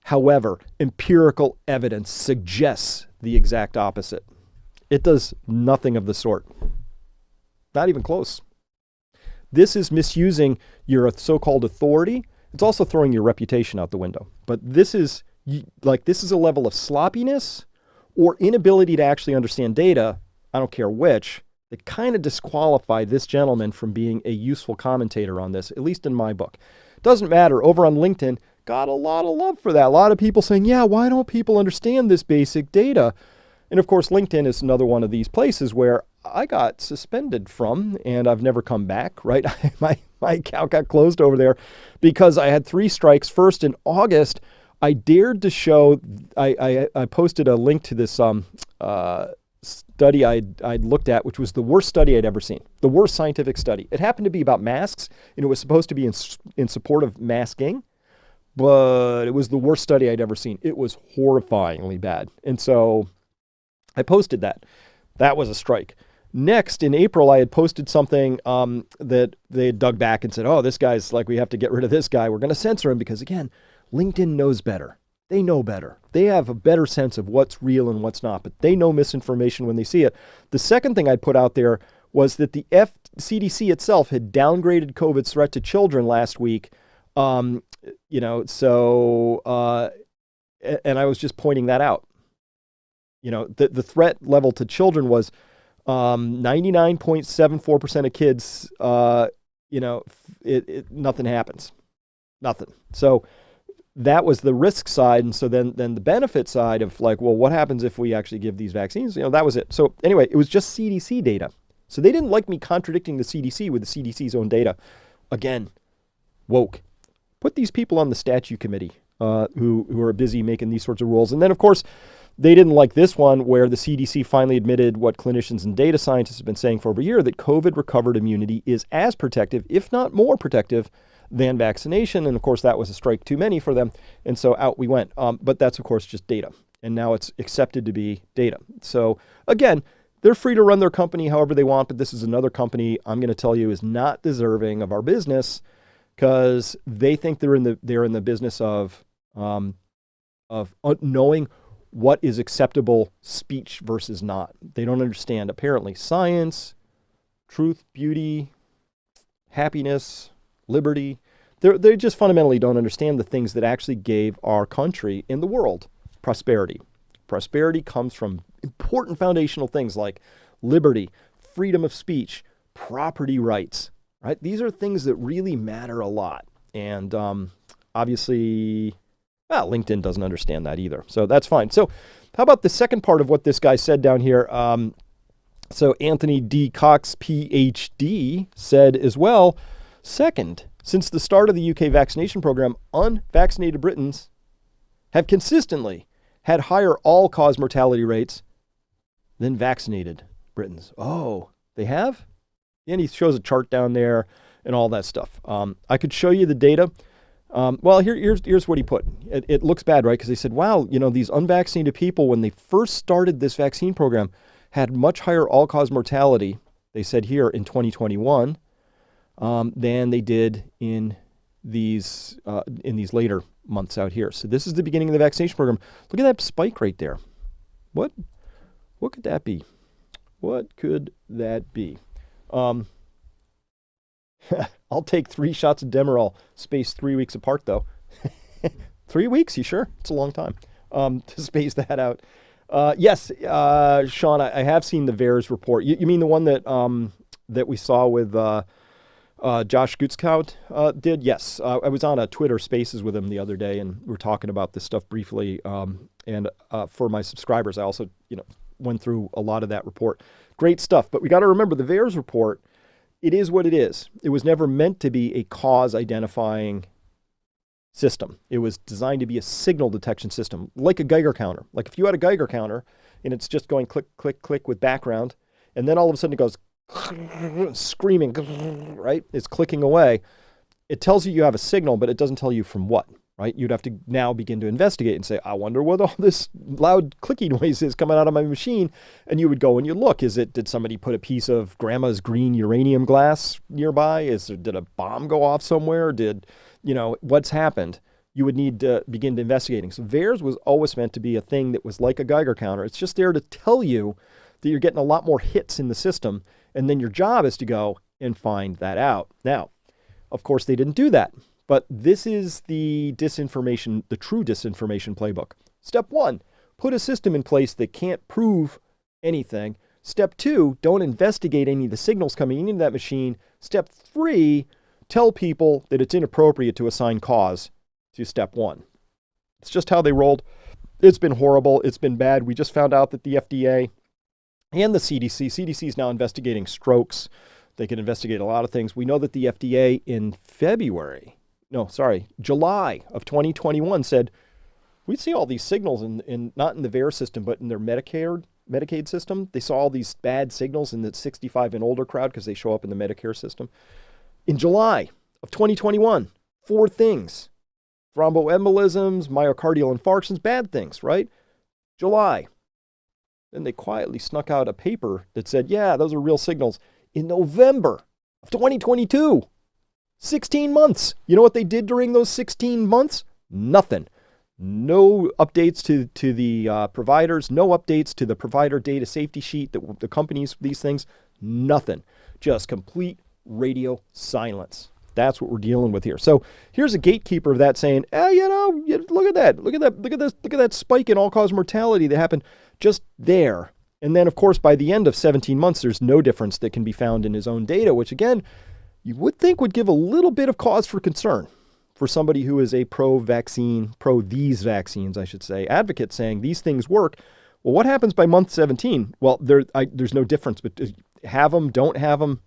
however, empirical evidence suggests the exact opposite. It does nothing of the sort. Not even close. This is misusing your so-called authority. It's also throwing your reputation out the window. But this is a level of sloppiness or inability to actually understand data, I don't care which, that kind of disqualify this gentleman from being a useful commentator on this, at least in my book. Doesn't matter. Over on LinkedIn, got a lot of love for that. A lot of people saying, yeah, why don't people understand this basic data? And of course, LinkedIn is another one of these places where I got suspended from, and I've never come back, right? My account got closed over there because I had 3 strikes. First, in August, I dared to show, I posted a link to this study I'd looked at, which was the worst study I'd ever seen, the worst scientific study. It happened to be about masks, and it was supposed to be in support of masking, but it was the worst study I'd ever seen. It was horrifyingly bad. And so I posted that. That was a strike. Next, in April, I had posted something that they had dug back and said, oh, this guy's like, we have to get rid of this guy. We're going to censor him because, again, LinkedIn knows better. They know better. They have a better sense of what's real and what's not, but they know misinformation when they see it. The second thing I'd put out there was that the CDC itself had downgraded COVID's threat to children last week. And I was just pointing that out. The threat level to children was 99.74% of kids, nothing happens. Nothing. So that was the risk side. And so then the benefit side of like, well, what happens if we actually give these vaccines? That was it. So anyway, it was just CDC data. So they didn't like me contradicting the CDC with the CDC's own data. Again, woke. Put these people on the statute committee who are busy making these sorts of rules. And then, of course, they didn't like this one where the CDC finally admitted what clinicians and data scientists have been saying for over a year, that COVID-recovered immunity is as protective, if not more protective, than vaccination. And of course, that was a strike too many for them. And so out we went. But that's, of course, just data. And now it's accepted to be data. So again, they're free to run their company however they want. But this is another company I'm going to tell you is not deserving of our business because they think they're in the business of knowing what is acceptable speech versus not. They don't understand, apparently, science, truth, beauty, happiness, liberty. They just fundamentally don't understand the things that actually gave our country and the world prosperity. Prosperity comes from important foundational things like liberty, freedom of speech, property rights, right? These are things that really matter a lot. And obviously, LinkedIn doesn't understand that either. So that's fine. So how about the second part of what this guy said down here? So Anthony D. Cox, PhD, said as well, second, since the start of the UK vaccination program, unvaccinated Britons have consistently had higher all-cause mortality rates than vaccinated Britons. Oh, they have? And he shows a chart down there and all that stuff. I could show you the data. Well, here's what he put. It looks bad, right? Because they said, wow, these unvaccinated people, when they first started this vaccine program, had much higher all-cause mortality, they said here, in 2021 than they did in in these later months out here. So this is the beginning of the vaccination program. Look at that spike right there. What could that be? What could that be? I'll take 3 shots of Demerol spaced 3 weeks apart, though. 3 weeks? You sure? It's a long time to space that out. Yes, Sean, I have seen the VAERS report. You mean the one that we saw with Josh Gutskow did? Yes. I was on a Twitter Spaces with him the other day, and we were talking about this stuff briefly. And for my subscribers, I also went through a lot of that report. Great stuff. But we got to remember the VAERS report, it is what it is. It was never meant to be a cause identifying system. It was designed to be a signal detection system, like a Geiger counter. Like if you had a Geiger counter and it's just going click, click, click with background, and then all of a sudden it goes screaming, right? It's clicking away. It tells you have a signal, but it doesn't tell you from what, right? You'd have to now begin to investigate and say, I wonder what all this loud clicky noise is coming out of my machine. And you would go and you look, did somebody put a piece of grandma's green uranium glass nearby? Did a bomb go off somewhere? What's happened? You would need to begin investigating. So VAERS was always meant to be a thing that was like a Geiger counter. It's just there to tell you that you're getting a lot more hits in the system. And then your job is to go and find that out. Now, of course, they didn't do that. But this is the true disinformation playbook. Step 1, put a system in place that can't prove anything. Step 2, don't investigate any of the signals coming into that machine. Step 3, tell people that it's inappropriate to assign cause to step 1. It's just how they rolled. It's been horrible. It's been bad. We just found out that the FDA and the CDC is now investigating strokes. They can investigate a lot of things. We know that the FDA in July of 2021 said, we see all these signals in not in the VAERS system, but in their Medicaid system. They saw all these bad signals in the 65 and older crowd because they show up in the Medicare system. In July of 2021, 4 things: thromboembolisms, myocardial infarctions, bad things, right? July. Then they quietly snuck out a paper that said, yeah, those are real signals. In November of 2022, 16 months. You know what they did during those 16 months? Nothing. No updates to the providers, no updates to the provider data safety sheet, the companies, these things, nothing. Just complete radio silence. That's what we're dealing with here. So here's a gatekeeper of that saying, look at that. Look at that spike in all-cause mortality that happened just there. And then, of course, by the end of 17 months, there's no difference that can be found in his own data, which, again, you would think would give a little bit of cause for concern for somebody who is a these vaccines, I should say, advocate saying these things work. Well, what happens by month 17? Well, there's no difference, but have them, don't have them.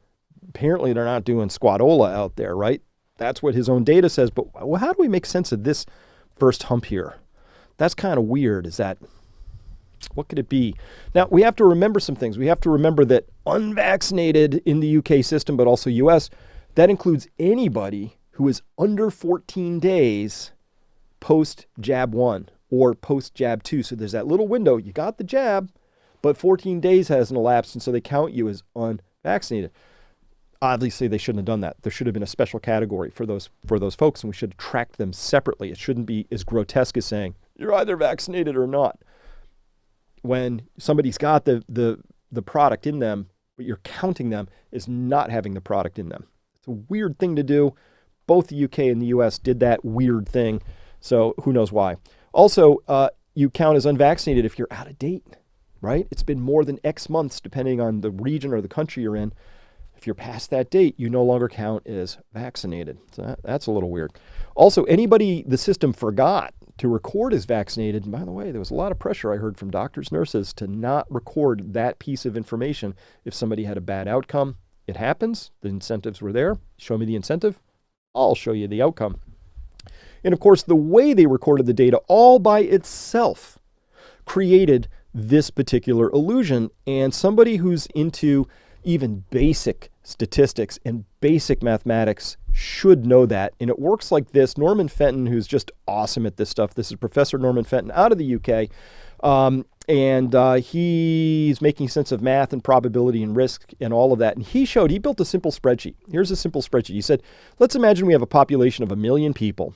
Apparently, they're not doing squadola out there, right? That's what his own data says. But how do we make sense of this first hump here? That's kind of weird. What could it be? Now, we have to remember some things. We have to remember that unvaccinated in the UK system, but also US, that includes anybody who is under 14 days post-jab 1 or post-jab 2. So there's that little window. You got the jab, but 14 days hasn't elapsed, and so they count you as unvaccinated. Obviously, they shouldn't have done that. There should have been a special category for those folks, and we should have tracked them separately. It shouldn't be as grotesque as saying, you're either vaccinated or not. When somebody's got the product in them, but you're counting them as not having the product in them. It's a weird thing to do. Both the UK and the US did that weird thing, so who knows why. Also, you count as unvaccinated if you're out of date, right? It's been more than X months, depending on the region or the country you're in. If you're past that date, you no longer count as vaccinated. So that's a little weird. Also, anybody the system forgot to record as vaccinated, and by the way, there was a lot of pressure I heard from doctors, nurses, to not record that piece of information if somebody had a bad outcome. It happens. The incentives were there. Show me the incentive. I'll show you the outcome. And of course, the way they recorded the data all by itself created this particular illusion. And somebody who's into even basic statistics and basic mathematics should know that. And it works like this. Norman Fenton, who's just awesome at this stuff. This is Professor Norman Fenton out of the UK. And he's making sense of math and probability and risk and all of that. And he built a simple spreadsheet. Here's a simple spreadsheet. He said, let's imagine we have a population of 1 million people,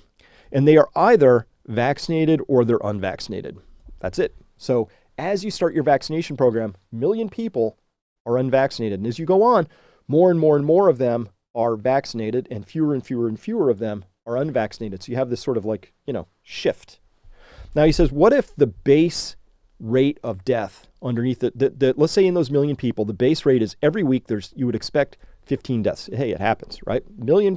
and they are either vaccinated or they're unvaccinated. That's it. So as you start your vaccination program, 1 million people are unvaccinated. And as you go on, more and more and more of them are vaccinated, and fewer and fewer of them are unvaccinated. So you have this sort of like, shift. Now he says, what if the base rate of death underneath let's say in those 1 million people, the base rate is every week you would expect 15 deaths. Hey, it happens, right?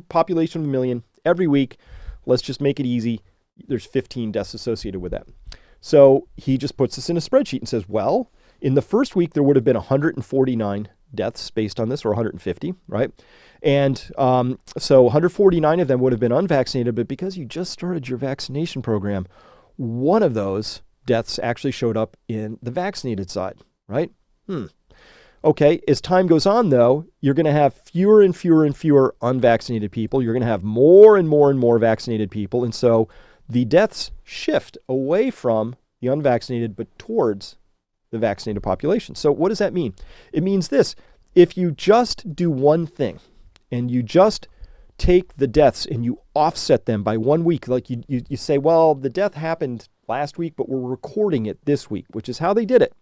Population of 1 million, every week, let's just make it easy. There's 15 deaths associated with that. So he just puts this in a spreadsheet and says, well, in the first week, there would have been 149 deaths based on this, or 150, right? And so 149 of them would have been unvaccinated, but because you just started your vaccination program, one of those deaths actually showed up in the vaccinated side, right? Okay, as time goes on, though, you're going to have fewer and fewer and fewer unvaccinated people. You're going to have more and more and more vaccinated people. And so the deaths shift away from the unvaccinated, but towards the vaccinated population. So what does that mean? It means this. If you just do one thing and you just take the deaths and you offset them by 1 week, like you say, well, the death happened last week, but we're recording it this week, which is how they did it.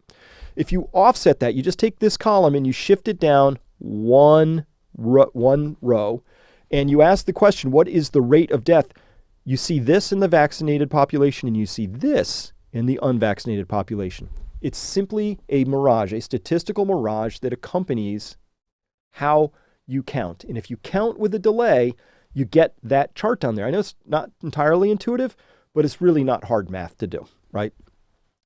If you offset that, you just take this column and you shift it down one row, and you ask the question, what is the rate of death? You see this in the vaccinated population, and you see this in the unvaccinated population. It's simply a mirage, a statistical mirage that accompanies how you count. And if you count with a delay, you get that chart down there. I know it's not entirely intuitive, but it's really not hard math to do, right?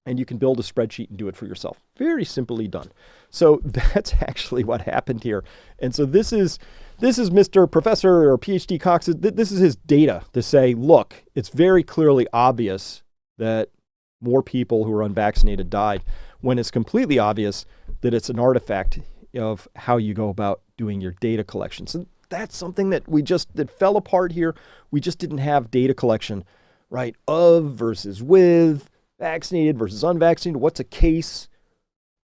And you can build a spreadsheet and do it for yourself. Very simply done. So that's actually what happened here. And so this is Mr. Professor or PhD Cox. This is his data to say, look, it's very clearly obvious that more people who are unvaccinated died, when it's completely obvious that it's an artifact of how you go about doing your data collection. So that's something that that fell apart here. We just didn't have data collection, right? Of versus with, vaccinated versus unvaccinated, what's a case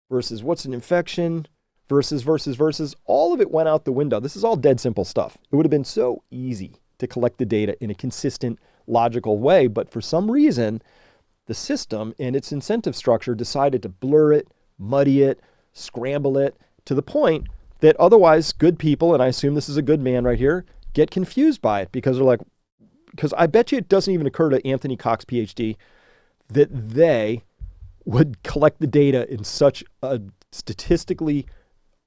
versus what's an infection, versus. All of it went out the window. This is all dead simple stuff. It would have been so easy to collect the data in a consistent, logical way, but for some reason, the system and its incentive structure decided to blur it, muddy it, scramble it, to the point that otherwise good people, and I assume this is a good man right here, get confused by it because they're like, because I bet you it doesn't even occur to Anthony Cox, PhD, that they would collect the data in such a statistically,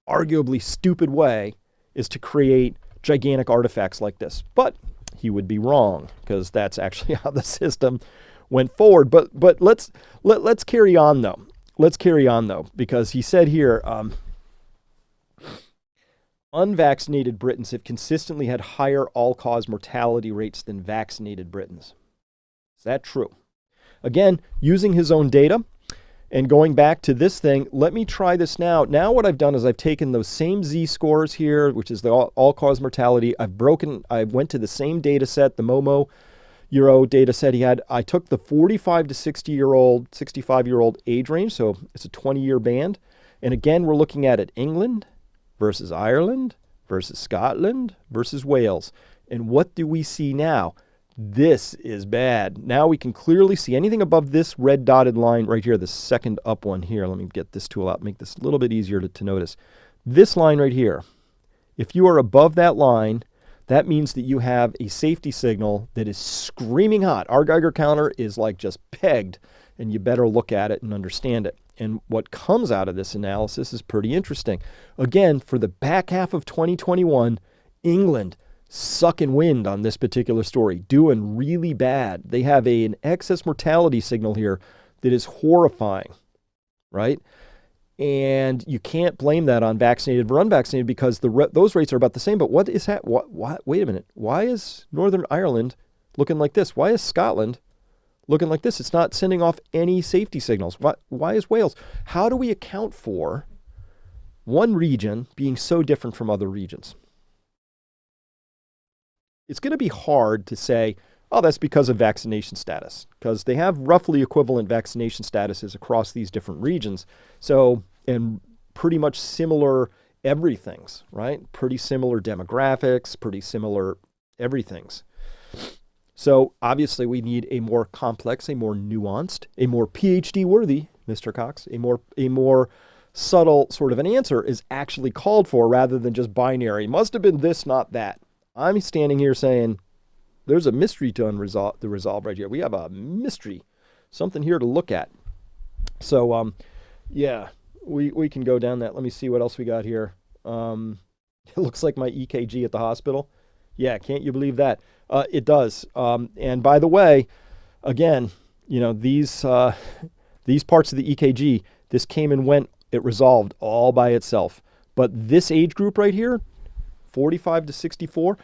arguably stupid way as to create gigantic artifacts like this. But he would be wrong, because that's actually how the system went forward. But let's carry on though. Let's carry on though, because he said here, unvaccinated Britons have consistently had higher all-cause mortality rates than vaccinated Britons. Is that true? Again, using his own data and going back to this thing, let me try this now. Now what I've done is I've taken those same Z-scores here, which is the all-cause mortality. I went to the same data set, the Momo Euro data set he had. I took the 45 to 65-year-old age range, so it's a 20-year band. And again, we're looking at England versus Ireland versus Scotland versus Wales. And what do we see now? This is bad. Now we can clearly see anything above this red dotted line right here, the second up one here. Let me get this tool out, make this a little bit easier to notice. This line right here, if you are above that line, that means that you have a safety signal that is screaming hot. Our Geiger counter is like just pegged, and you better look at it and understand it. And what comes out of this analysis is pretty interesting. Again, for the back half of 2021, England sucking wind on this particular story, doing really bad. They have an excess mortality signal here that is horrifying, right? And you can't blame that on vaccinated or unvaccinated, because those rates are about the same. But what is that? Wait a minute. Why is Northern Ireland looking like this? Why is Scotland looking like this? It's not sending off any safety signals. Why is Wales? How do we account for one region being so different from other regions? It's going to be hard to say, Oh, that's because of vaccination status, because they have roughly equivalent vaccination statuses across these different regions. So, and pretty much similar everythings, right? Pretty similar demographics, pretty similar everythings. So obviously we need a more complex, a more nuanced, a more PhD worthy, Mr. Cox, a more subtle sort of an answer is actually called for rather than just binary. Must have been this, not that. I'm standing here saying there's a mystery to resolve right here. We have a mystery, something here to look at. So, yeah, we can go down that. Let me see what else we got here. It looks like my EKG at the hospital. Yeah, can't you believe that? It does. And by the way, again, you know, these parts of the EKG, this came and went, it resolved all by itself. But this age group right here, 45 to 64,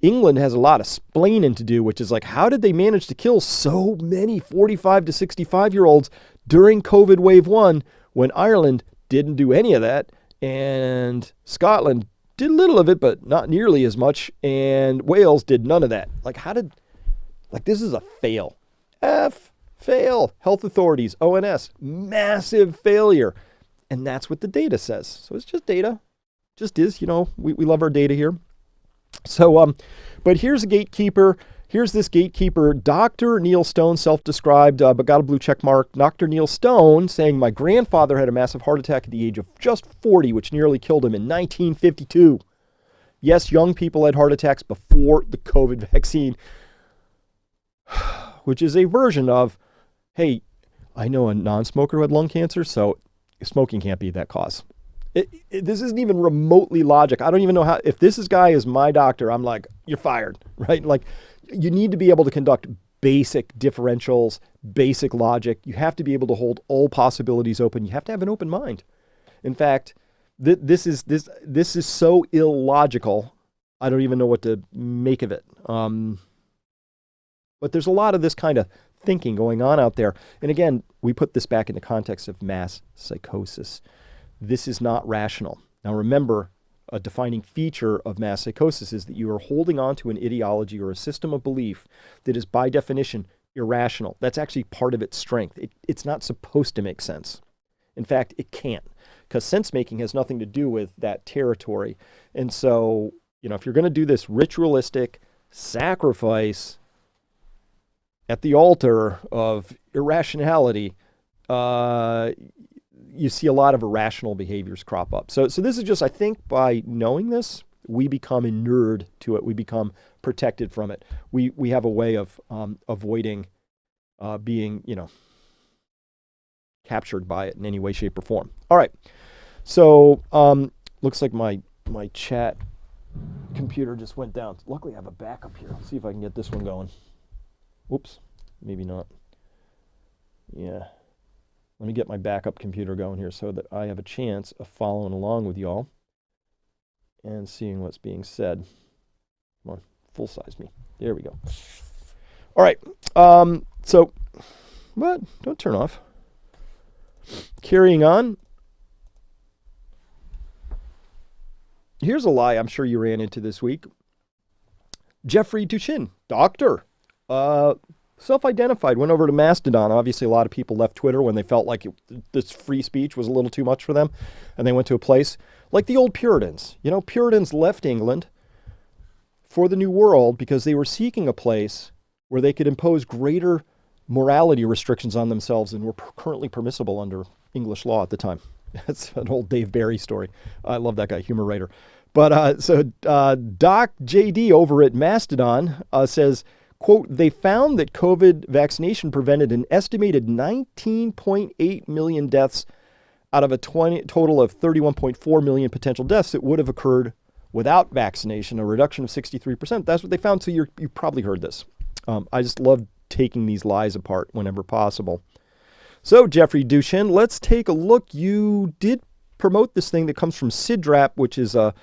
England has a lot of splaining to do, which is like, how did they manage to kill so many 45 to 65-year-olds during COVID wave 1 when Ireland didn't do any of that and Scotland did a little of it, but not nearly as much, and Wales did none of that? Like, this is a fail. Fail. Health authorities, ONS, massive failure. And that's what the data says. So it's just data. Just is, you know, we love our data here. So, but here's a gatekeeper. Here's this gatekeeper, Dr. Neil Stone, self-described, but got a blue check mark. Dr. Neil Stone saying, my grandfather had a massive heart attack at the age of just 40, which nearly killed him in 1952. Yes, young people had heart attacks before the COVID vaccine, which is a version of, hey, I know a non-smoker who had lung cancer, so smoking can't be that cause. This isn't even remotely logic. I don't even know how, if this guy is my doctor, I'm like, you're fired, right? Like, you need to be able to conduct basic differentials, basic logic. You have to be able to hold all possibilities open. You have to have an open mind. In fact, this is so illogical, I don't even know what to make of it. But there's a lot of this kind of thinking going on out there. And again, we put this back in the context of mass psychosis. This is not rational. Now remember, a defining feature of mass psychosis is that you are holding on to an ideology or a system of belief that is by definition irrational. That's actually part of its strength. It's not supposed to make sense. In fact, it can't, because sense making has nothing to do with that territory. And so, you know, if you're going to do this ritualistic sacrifice at the altar of irrationality, you see a lot of irrational behaviors crop up. So this is just, I think by knowing this, we become inured to it. We become protected from it. We have a way of avoiding being, you know, captured by it in any way, shape, or form. All right. So looks like my chat computer just went down. Luckily, I have a backup here. Let's see if I can get this one going. Oops, maybe not. Yeah. Let me get my backup computer going here so that I have a chance of following along with y'all and seeing what's being said. Come on, full size me. There we go. All right. So, what? Don't turn off. Carrying on. Here's a lie I'm sure you ran into this week. Jeffrey Duchin, doctor, self-identified, went over to Mastodon. Obviously, a lot of people left Twitter when they felt like this free speech was a little too much for them, and they went to a place like the old Puritans. You know, Puritans left England for the New World because they were seeking a place where they could impose greater morality restrictions on themselves than were currently permissible under English law at the time. That's an old Dave Barry story. I love that guy, humor writer. But so Doc JD over at Mastodon says, quote, they found that COVID vaccination prevented an estimated 19.8 million deaths out of a total of 31.4 million potential deaths that would have occurred without vaccination, a reduction of 63%. That's what they found. So you probably heard this. I just love taking these lies apart whenever possible. So Jeffrey Duchin, let's take a look. You did promote this thing that comes from Sidrap, which is a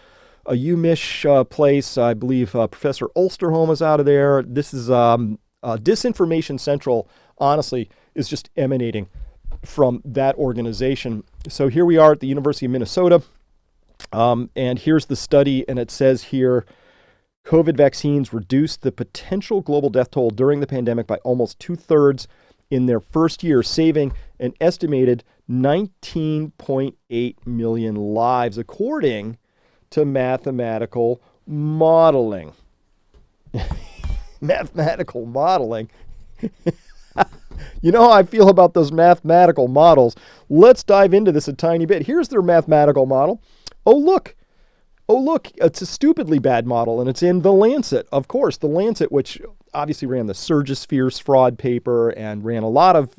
UMich place. I believe Professor Ulsterholm is out of there. This is Disinformation Central, honestly, is just emanating from that organization. So here we are at the University of Minnesota, and here's the study, and it says here, COVID vaccines reduced the potential global death toll during the pandemic by almost 2/3 in their first year, saving an estimated 19.8 million lives, according to mathematical modeling. Mathematical modeling. You know how I feel about those mathematical models. Let's dive into this a tiny bit. Here's their mathematical model. Oh, look, it's a stupidly bad model, and it's in The Lancet. Of course, The Lancet, which obviously ran the Surgispheres fraud paper and ran a lot of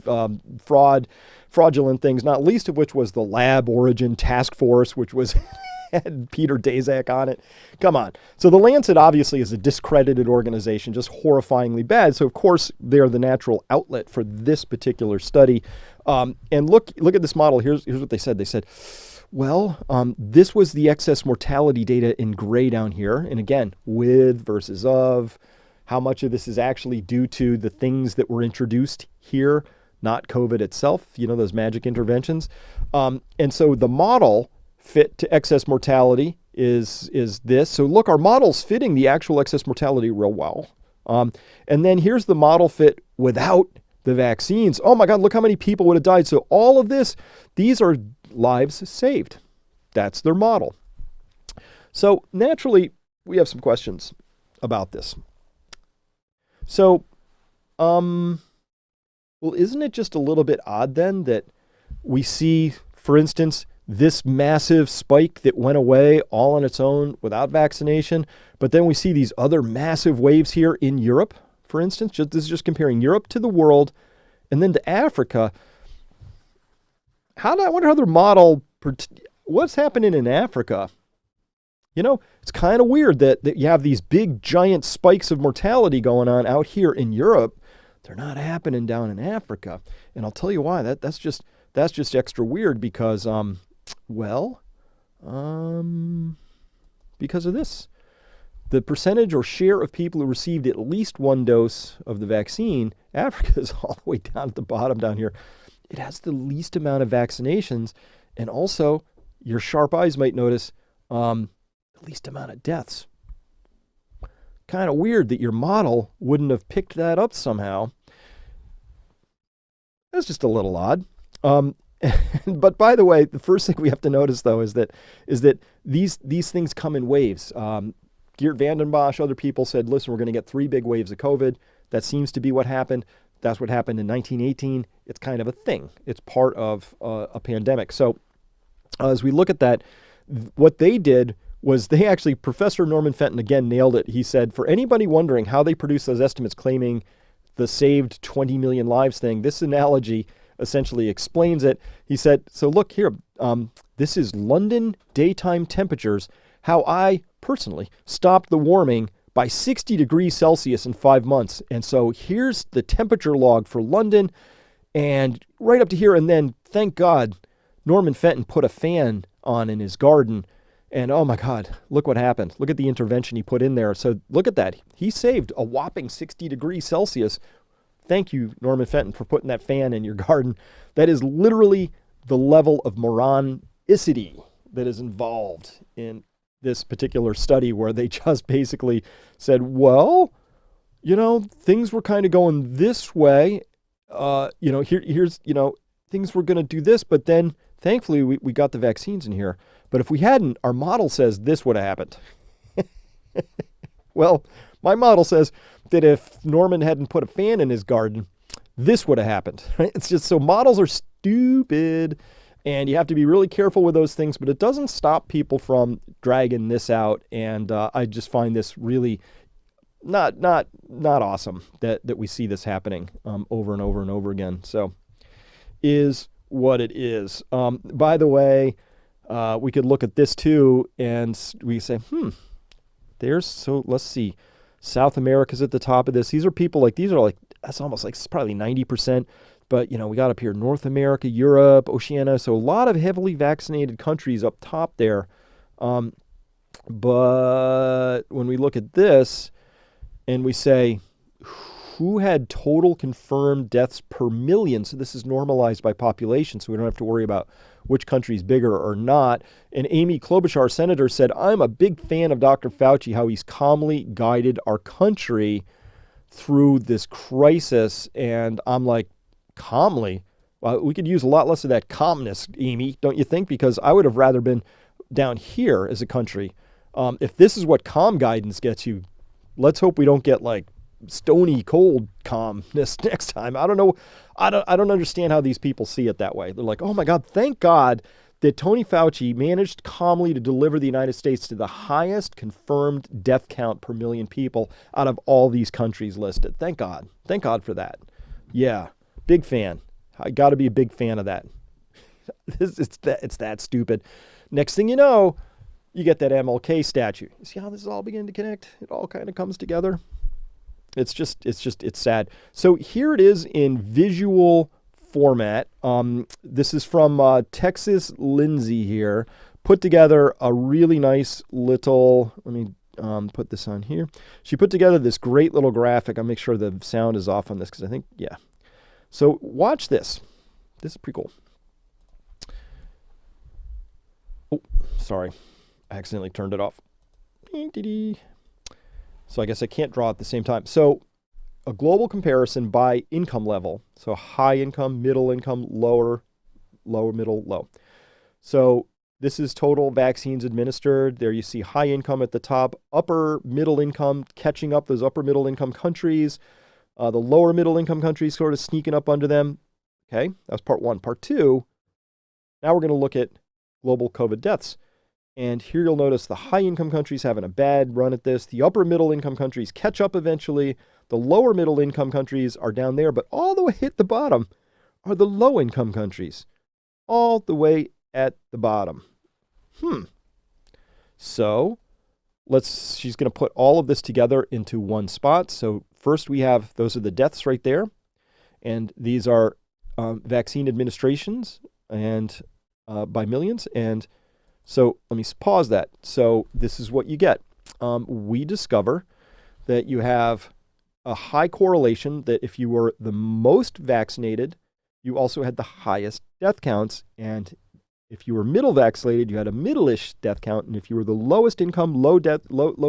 fraudulent things, not least of which was the Lab Origin Task Force, which was had Peter Daszak on it. Come on. So The Lancet obviously is a discredited organization, just horrifyingly bad. So, of course, they're the natural outlet for this particular study. And look at this model. Here's what they said. They said, well, this was the excess mortality data in gray down here. And again, with versus of, how much of this is actually due to the things that were introduced here, not COVID itself, those magic interventions. And so the model fit to excess mortality is this. So look, our model's fitting the actual excess mortality real well. And then here's the model fit without the vaccines. Oh my God, look how many people would have died. So all of this, these are lives saved. That's their model. So naturally, we have some questions about this. So, well, isn't it just a little bit odd then that we see, for instance, this massive spike that went away all on its own without vaccination, but then we see these other massive waves here in Europe, for instance. This is just comparing Europe to the world and then to Africa. I wonder how their model, what's happening in Africa? It's kind of weird that you have these big, giant spikes of mortality going on out here in Europe. They're not happening down in Africa. And I'll tell you why. That's just extra weird because, because of this. The percentage or share of people who received at least one dose of the vaccine, Africa is all the way down at the bottom down here. It has the least amount of vaccinations. And also, your sharp eyes might notice, the least amount of deaths. Kind of weird that your model wouldn't have picked that up somehow. That's just a little odd. But by the way, the first thing we have to notice though is that these things come in waves. Geert Vanden Bossche, other people said, listen, we're going to get 3 big waves of COVID. That seems to be what happened. That's what happened in 1918. It's kind of a thing. It's part of a pandemic. So as we look at that, what they did was Professor Norman Fenton again nailed it. He said, for anybody wondering how they produced those estimates claiming the saved 20 million lives thing, this analogy essentially explains it. He said, so look here, this is London daytime temperatures, how I personally stopped the warming by 60 degrees Celsius in 5 months. And so here's the temperature log for London and right up to here. And then thank God, Norman Fenton put a fan on in his garden. And oh my God, look what happened. Look at the intervention he put in there. So look at that. He saved a whopping 60 degrees Celsius. Thank you, Norman Fenton, for putting that fan in your garden. That is literally the level of moronicity that is involved in this particular study, where they just basically said, well, things were kind of going this way. Here's things were going to do this, but then thankfully we got the vaccines in here. But if we hadn't, our model says this would have happened. Well, my model says that if Norman hadn't put a fan in his garden, this would have happened. Right? It's just so models are stupid, and you have to be really careful with those things, but it doesn't stop people from dragging this out. And I just find this really not awesome that we see this happening over and over and over again. So is what it is. By the way, we could look at this too, and we say, let's see. South America's at the top of this. These are people that's almost like probably 90%. But, we got up here, North America, Europe, Oceania. So a lot of heavily vaccinated countries up top there. But when we look at this and we say, who had total confirmed deaths per million. So this is normalized by population, so we don't have to worry about which country is bigger or not. And Amy Klobuchar, senator, said, I'm a big fan of Dr. Fauci, how he's calmly guided our country through this crisis. And I'm like, calmly? Well, we could use a lot less of that calmness, Amy, don't you think? Because I would have rather been down here as a country. If this is what calm guidance gets you, let's hope we don't get like stony cold calmness next time. I don't know. I don't understand how these people see it that way. They're like, oh my God, thank God that Tony Fauci managed calmly to deliver the United States to the highest confirmed death count per million people out of all these countries listed. Thank God. Thank God for that. Yeah, big fan. I got to be a big fan of that. It's that stupid. Next thing you know, you get that MLK statue. You see how this is all beginning to connect? It all kind of comes together. It's sad. So here it is in visual format. This is from Texas Lindsay here. Put together a really nice little, let me put this on here. She put together this great little graphic. I'll make sure the sound is off on this because I think, yeah. So watch this. This is pretty cool. Oh, sorry. I accidentally turned it off. So I guess I can't draw at the same time. So a global comparison by income level. So high income, middle income, lower, middle, low. So this is total vaccines administered. There you see high income at the top, upper middle income catching up those upper middle income countries. The lower middle income countries sort of sneaking up under them. Okay, that's part one. Part two, now we're going to look at global COVID deaths. And here you'll notice the high income countries having a bad run at this. The upper middle income countries catch up eventually. The lower middle income countries are down there, but all the way at the bottom are the low income countries. All the way at the bottom. So she's going to put all of this together into one spot. So first we have, those are the deaths right there. And these are vaccine administrations and by millions. And so let me pause that. So this is what you get. We discover that you have a high correlation that if you were the most vaccinated, you also had the highest death counts. And if you were middle vaccinated, you had a middle-ish death count. And if you were the lowest income, low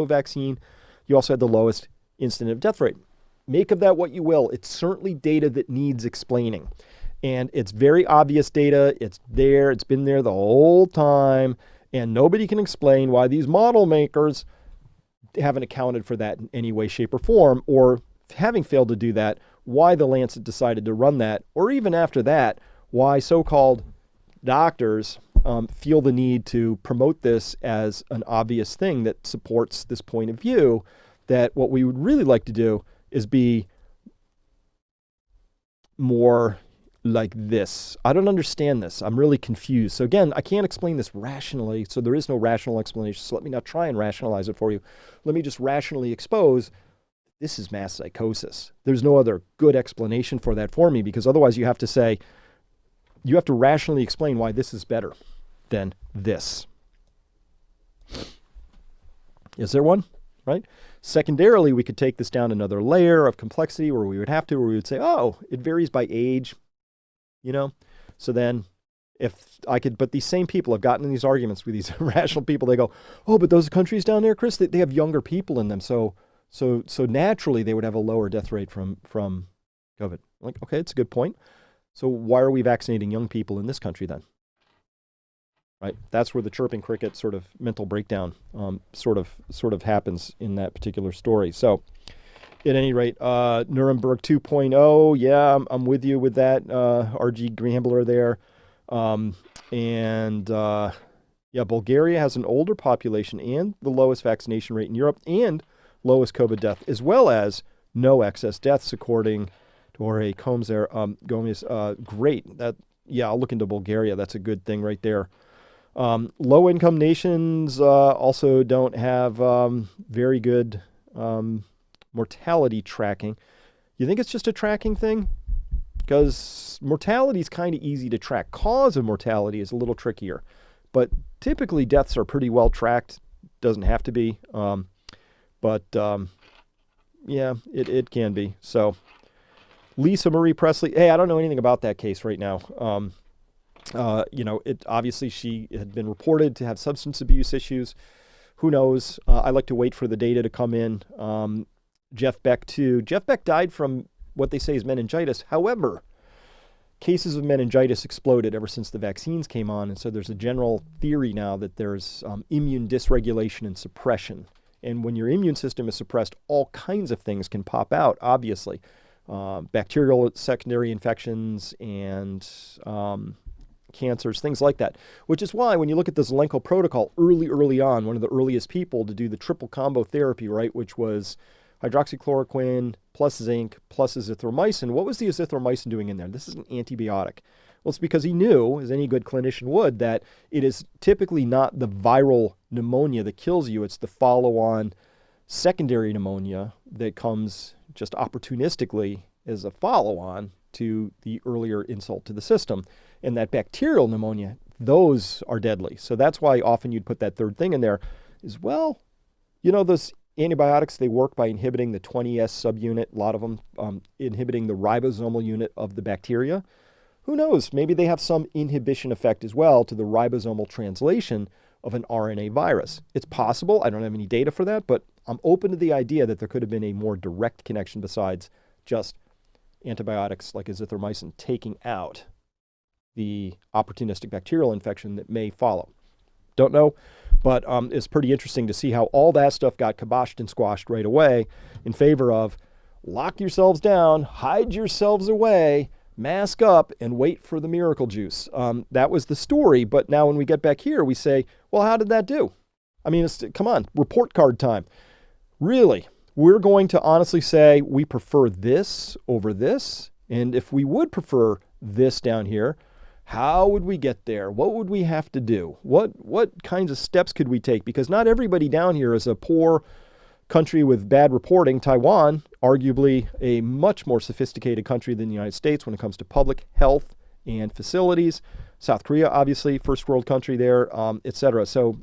vaccine, you also had the lowest incident of death rate. Make of that what you will. It's certainly data that needs explaining. And it's very obvious data. It's there. It's been there the whole time. And nobody can explain why these model makers haven't accounted for that in any way, shape, or form, or having failed to do that, why the Lancet decided to run that, or even after that, why so-called doctors feel the need to promote this as an obvious thing that supports this point of view, that what we would really like to do is be more like this. I don't understand this. I'm really confused. So again, I can't explain this rationally, so there is no rational explanation. So let me not try and rationalize it for you. Let me just rationally expose this is mass psychosis. There's no other good explanation for that for me, because otherwise you have to say, you have to rationally explain why this is better than this. Is there one? Right? Secondarily, we could take this down another layer of complexity where we would say, oh, it varies by age. You know, so then if I could, but these same people have gotten in these arguments with these rational people. They go, oh, but those countries down there, Chris, they have younger people in them. So naturally they would have a lower death rate from COVID. I'm like, okay, it's a good point. So why are we vaccinating young people in this country then? Right. That's where the chirping cricket sort of mental breakdown sort of happens in that particular story. So at any rate, Nuremberg 2.0, yeah, I'm with you with that, RG Grambler there. Yeah, Bulgaria has an older population and the lowest vaccination rate in Europe and lowest COVID death, as well as no excess deaths, according to Jorge Combs there. Gomez, great. I'll look into Bulgaria. That's a good thing right there. Low-income nations also don't have very good mortality tracking. You think it's just a tracking thing? Because mortality is kind of easy to track. Cause of mortality is a little trickier. But typically deaths are pretty well tracked. Doesn't have to be. Yeah, it can be. So Lisa Marie Presley, hey, I don't know anything about that case right now. It obviously she had been reported to have substance abuse issues. Who knows? I like to wait for the data to come in. Jeff Beck too. Jeff Beck died from what they say is meningitis. However, cases of meningitis exploded ever since the vaccines came on, and so there's a general theory now that there's immune dysregulation and suppression. And when your immune system is suppressed, all kinds of things can pop out, obviously. Bacterial secondary infections and cancers, things like that. Which is why when you look at the Zelenko protocol early on, one of the earliest people to do the triple combo therapy, right, which was hydroxychloroquine plus zinc plus azithromycin. What was the azithromycin doing in there? This is an antibiotic. Well, it's because he knew, as any good clinician would, that it is typically not the viral pneumonia that kills you. It's the follow-on secondary pneumonia that comes just opportunistically as a follow-on to the earlier insult to the system. And that bacterial pneumonia, those are deadly. So that's why often you'd put that third thing in there is, well, those antibiotics, they work by inhibiting the 20S subunit, a lot of them inhibiting the ribosomal unit of the bacteria. Who knows? Maybe they have some inhibition effect as well to the ribosomal translation of an RNA virus. It's possible. I don't have any data for that, but I'm open to the idea that there could have been a more direct connection besides just antibiotics like azithromycin taking out the opportunistic bacterial infection that may follow. Don't know, but it's pretty interesting to see how all that stuff got kiboshed and squashed right away in favor of lock yourselves down, hide yourselves away, mask up, and wait for the miracle juice. That was the story, but now when we get back here, we say, well, how did that do? I mean, come on, report card time. Really, we're going to honestly say we prefer this over this, and if we would prefer this down here, how would we get there? What would we have to do? What kinds of steps could we take? Because not everybody down here is a poor country with bad reporting. Taiwan, arguably a much more sophisticated country than the United States when it comes to public health and facilities. South Korea, obviously, first world country there, etc. So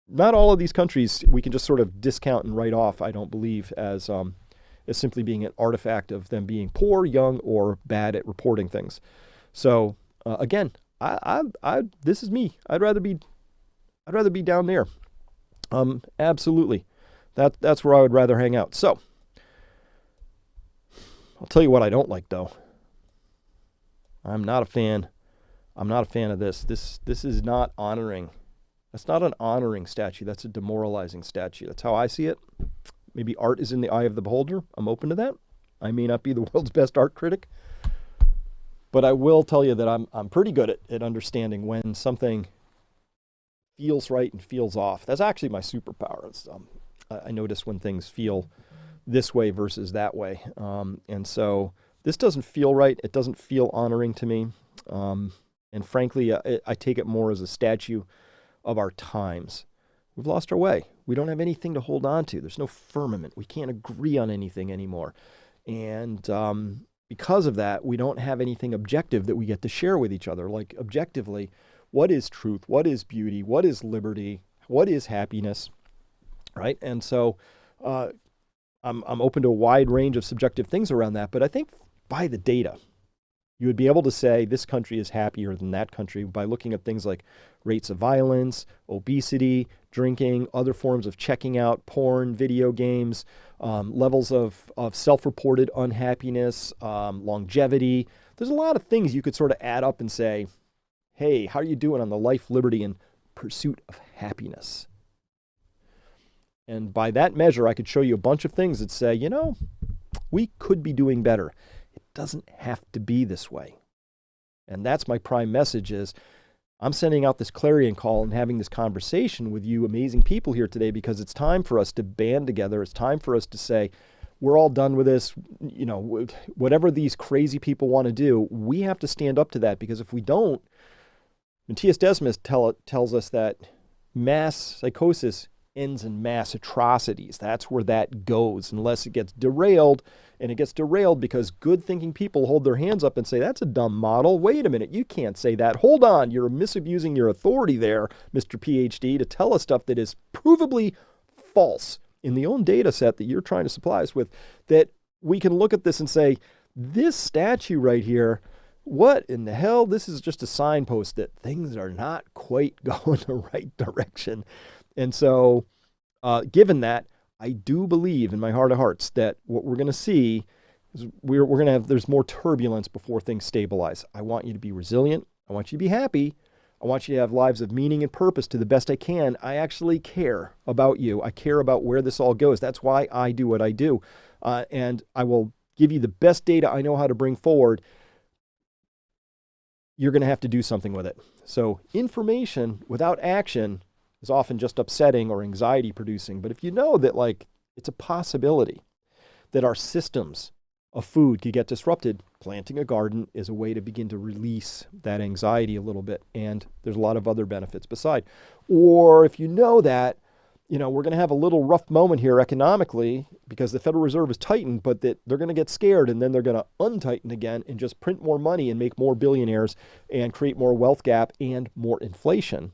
not all of these countries we can just sort of discount and write off, I don't believe, as simply being an artifact of them being poor, young, or bad at reporting things. So again, this is me. I'd rather be down there. Absolutely. That's where I would rather hang out. So I'll tell you what I don't like, though. I'm not a fan of this. This is not honoring. That's not an honoring statue. That's a demoralizing statue. That's how I see it. Maybe art is in the eye of the beholder. I'm open to that. I may not be the world's best art critic, but I will tell you that I'm pretty good at understanding when something feels right and feels off. That's actually my superpower. I notice when things feel this way versus that way. And so this doesn't feel right. It doesn't feel honoring to me. And frankly, I take it more as a statue of our times. We've lost our way. We don't have anything to hold on to. There's no firmament. We can't agree on anything anymore. And because of that, we don't have anything objective that we get to share with each other. Like objectively, what is truth? What is beauty? What is liberty? What is happiness? Right? And so I'm open to a wide range of subjective things around that. But I think by the data, you would be able to say this country is happier than that country by looking at things like rates of violence, obesity, drinking, other forms of checking out, porn, video games, levels of self-reported unhappiness, longevity. There's a lot of things you could sort of add up and say, hey, how are you doing on the life, liberty, and pursuit of happiness? And by that measure, I could show you a bunch of things that say, we could be doing better. It doesn't have to be this way. And that's my prime message is I'm sending out this clarion call and having this conversation with you amazing people here today because it's time for us to band together. It's time for us to say, we're all done with this. Whatever these crazy people want to do, we have to stand up to that because if we don't, Matthias Desmas tells us that mass psychosis ends in mass atrocities. That's where that goes unless it gets derailed. And it gets derailed because good-thinking people hold their hands up and say, that's a dumb model. Wait a minute, you can't say that. Hold on, you're misusing your authority there, Mr. PhD, to tell us stuff that is provably false in the own data set that you're trying to supply us with, that we can look at this and say, this statue right here, what in the hell? This is just a signpost that things are not quite going the right direction. And so given that, I do believe in my heart of hearts that what we're going to see is we're going to have, there's more turbulence before things stabilize. I want you to be resilient. I want you to be happy. I want you to have lives of meaning and purpose to the best I can. I actually care about you. I care about where this all goes. That's why I do what I do. And I will give you the best data I know how to bring forward. You're going to have to do something with it. So information without action is often just upsetting or anxiety producing. But if you know that, like, it's a possibility that our systems of food could get disrupted, planting a garden is a way to begin to release that anxiety a little bit. And there's a lot of other benefits beside. Or if you know that, you know, we're going to have a little rough moment here economically because the Federal Reserve is tightened, but that they're going to get scared and then they're going to untighten again and just print more money and make more billionaires and create more wealth gap and more inflation,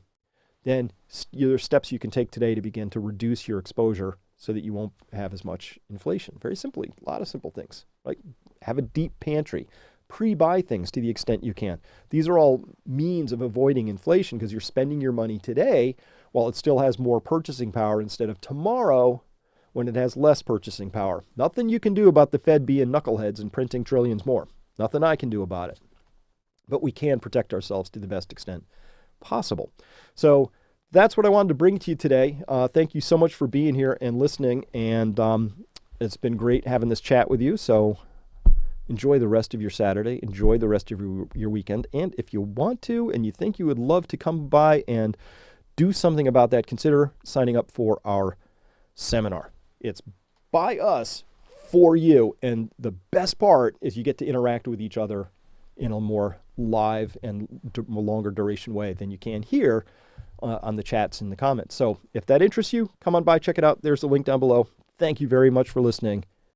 then there's steps you can take today to begin to reduce your exposure so that you won't have as much inflation. Very simply, a lot of simple things, like have a deep pantry, pre-buy things to the extent you can. These are all means of avoiding inflation because you're spending your money today while it still has more purchasing power instead of tomorrow when it has less purchasing power. Nothing you can do about the Fed being knuckleheads and printing trillions more. Nothing I can do about it. But we can protect ourselves to the best extent possible. So that's what I wanted to bring to you today. Thank you so much for being here and listening. And it's been great having this chat with you. So enjoy the rest of your Saturday. Enjoy the rest of your weekend. And if you want to and you think you would love to come by and do something about that, consider signing up for our seminar. It's by us for you. And the best part is you get to interact with each other in a more live and longer duration way than you can here on the chats and the comments. So if that interests you, come on by, check it out. There's the link down below. Thank you very much for listening.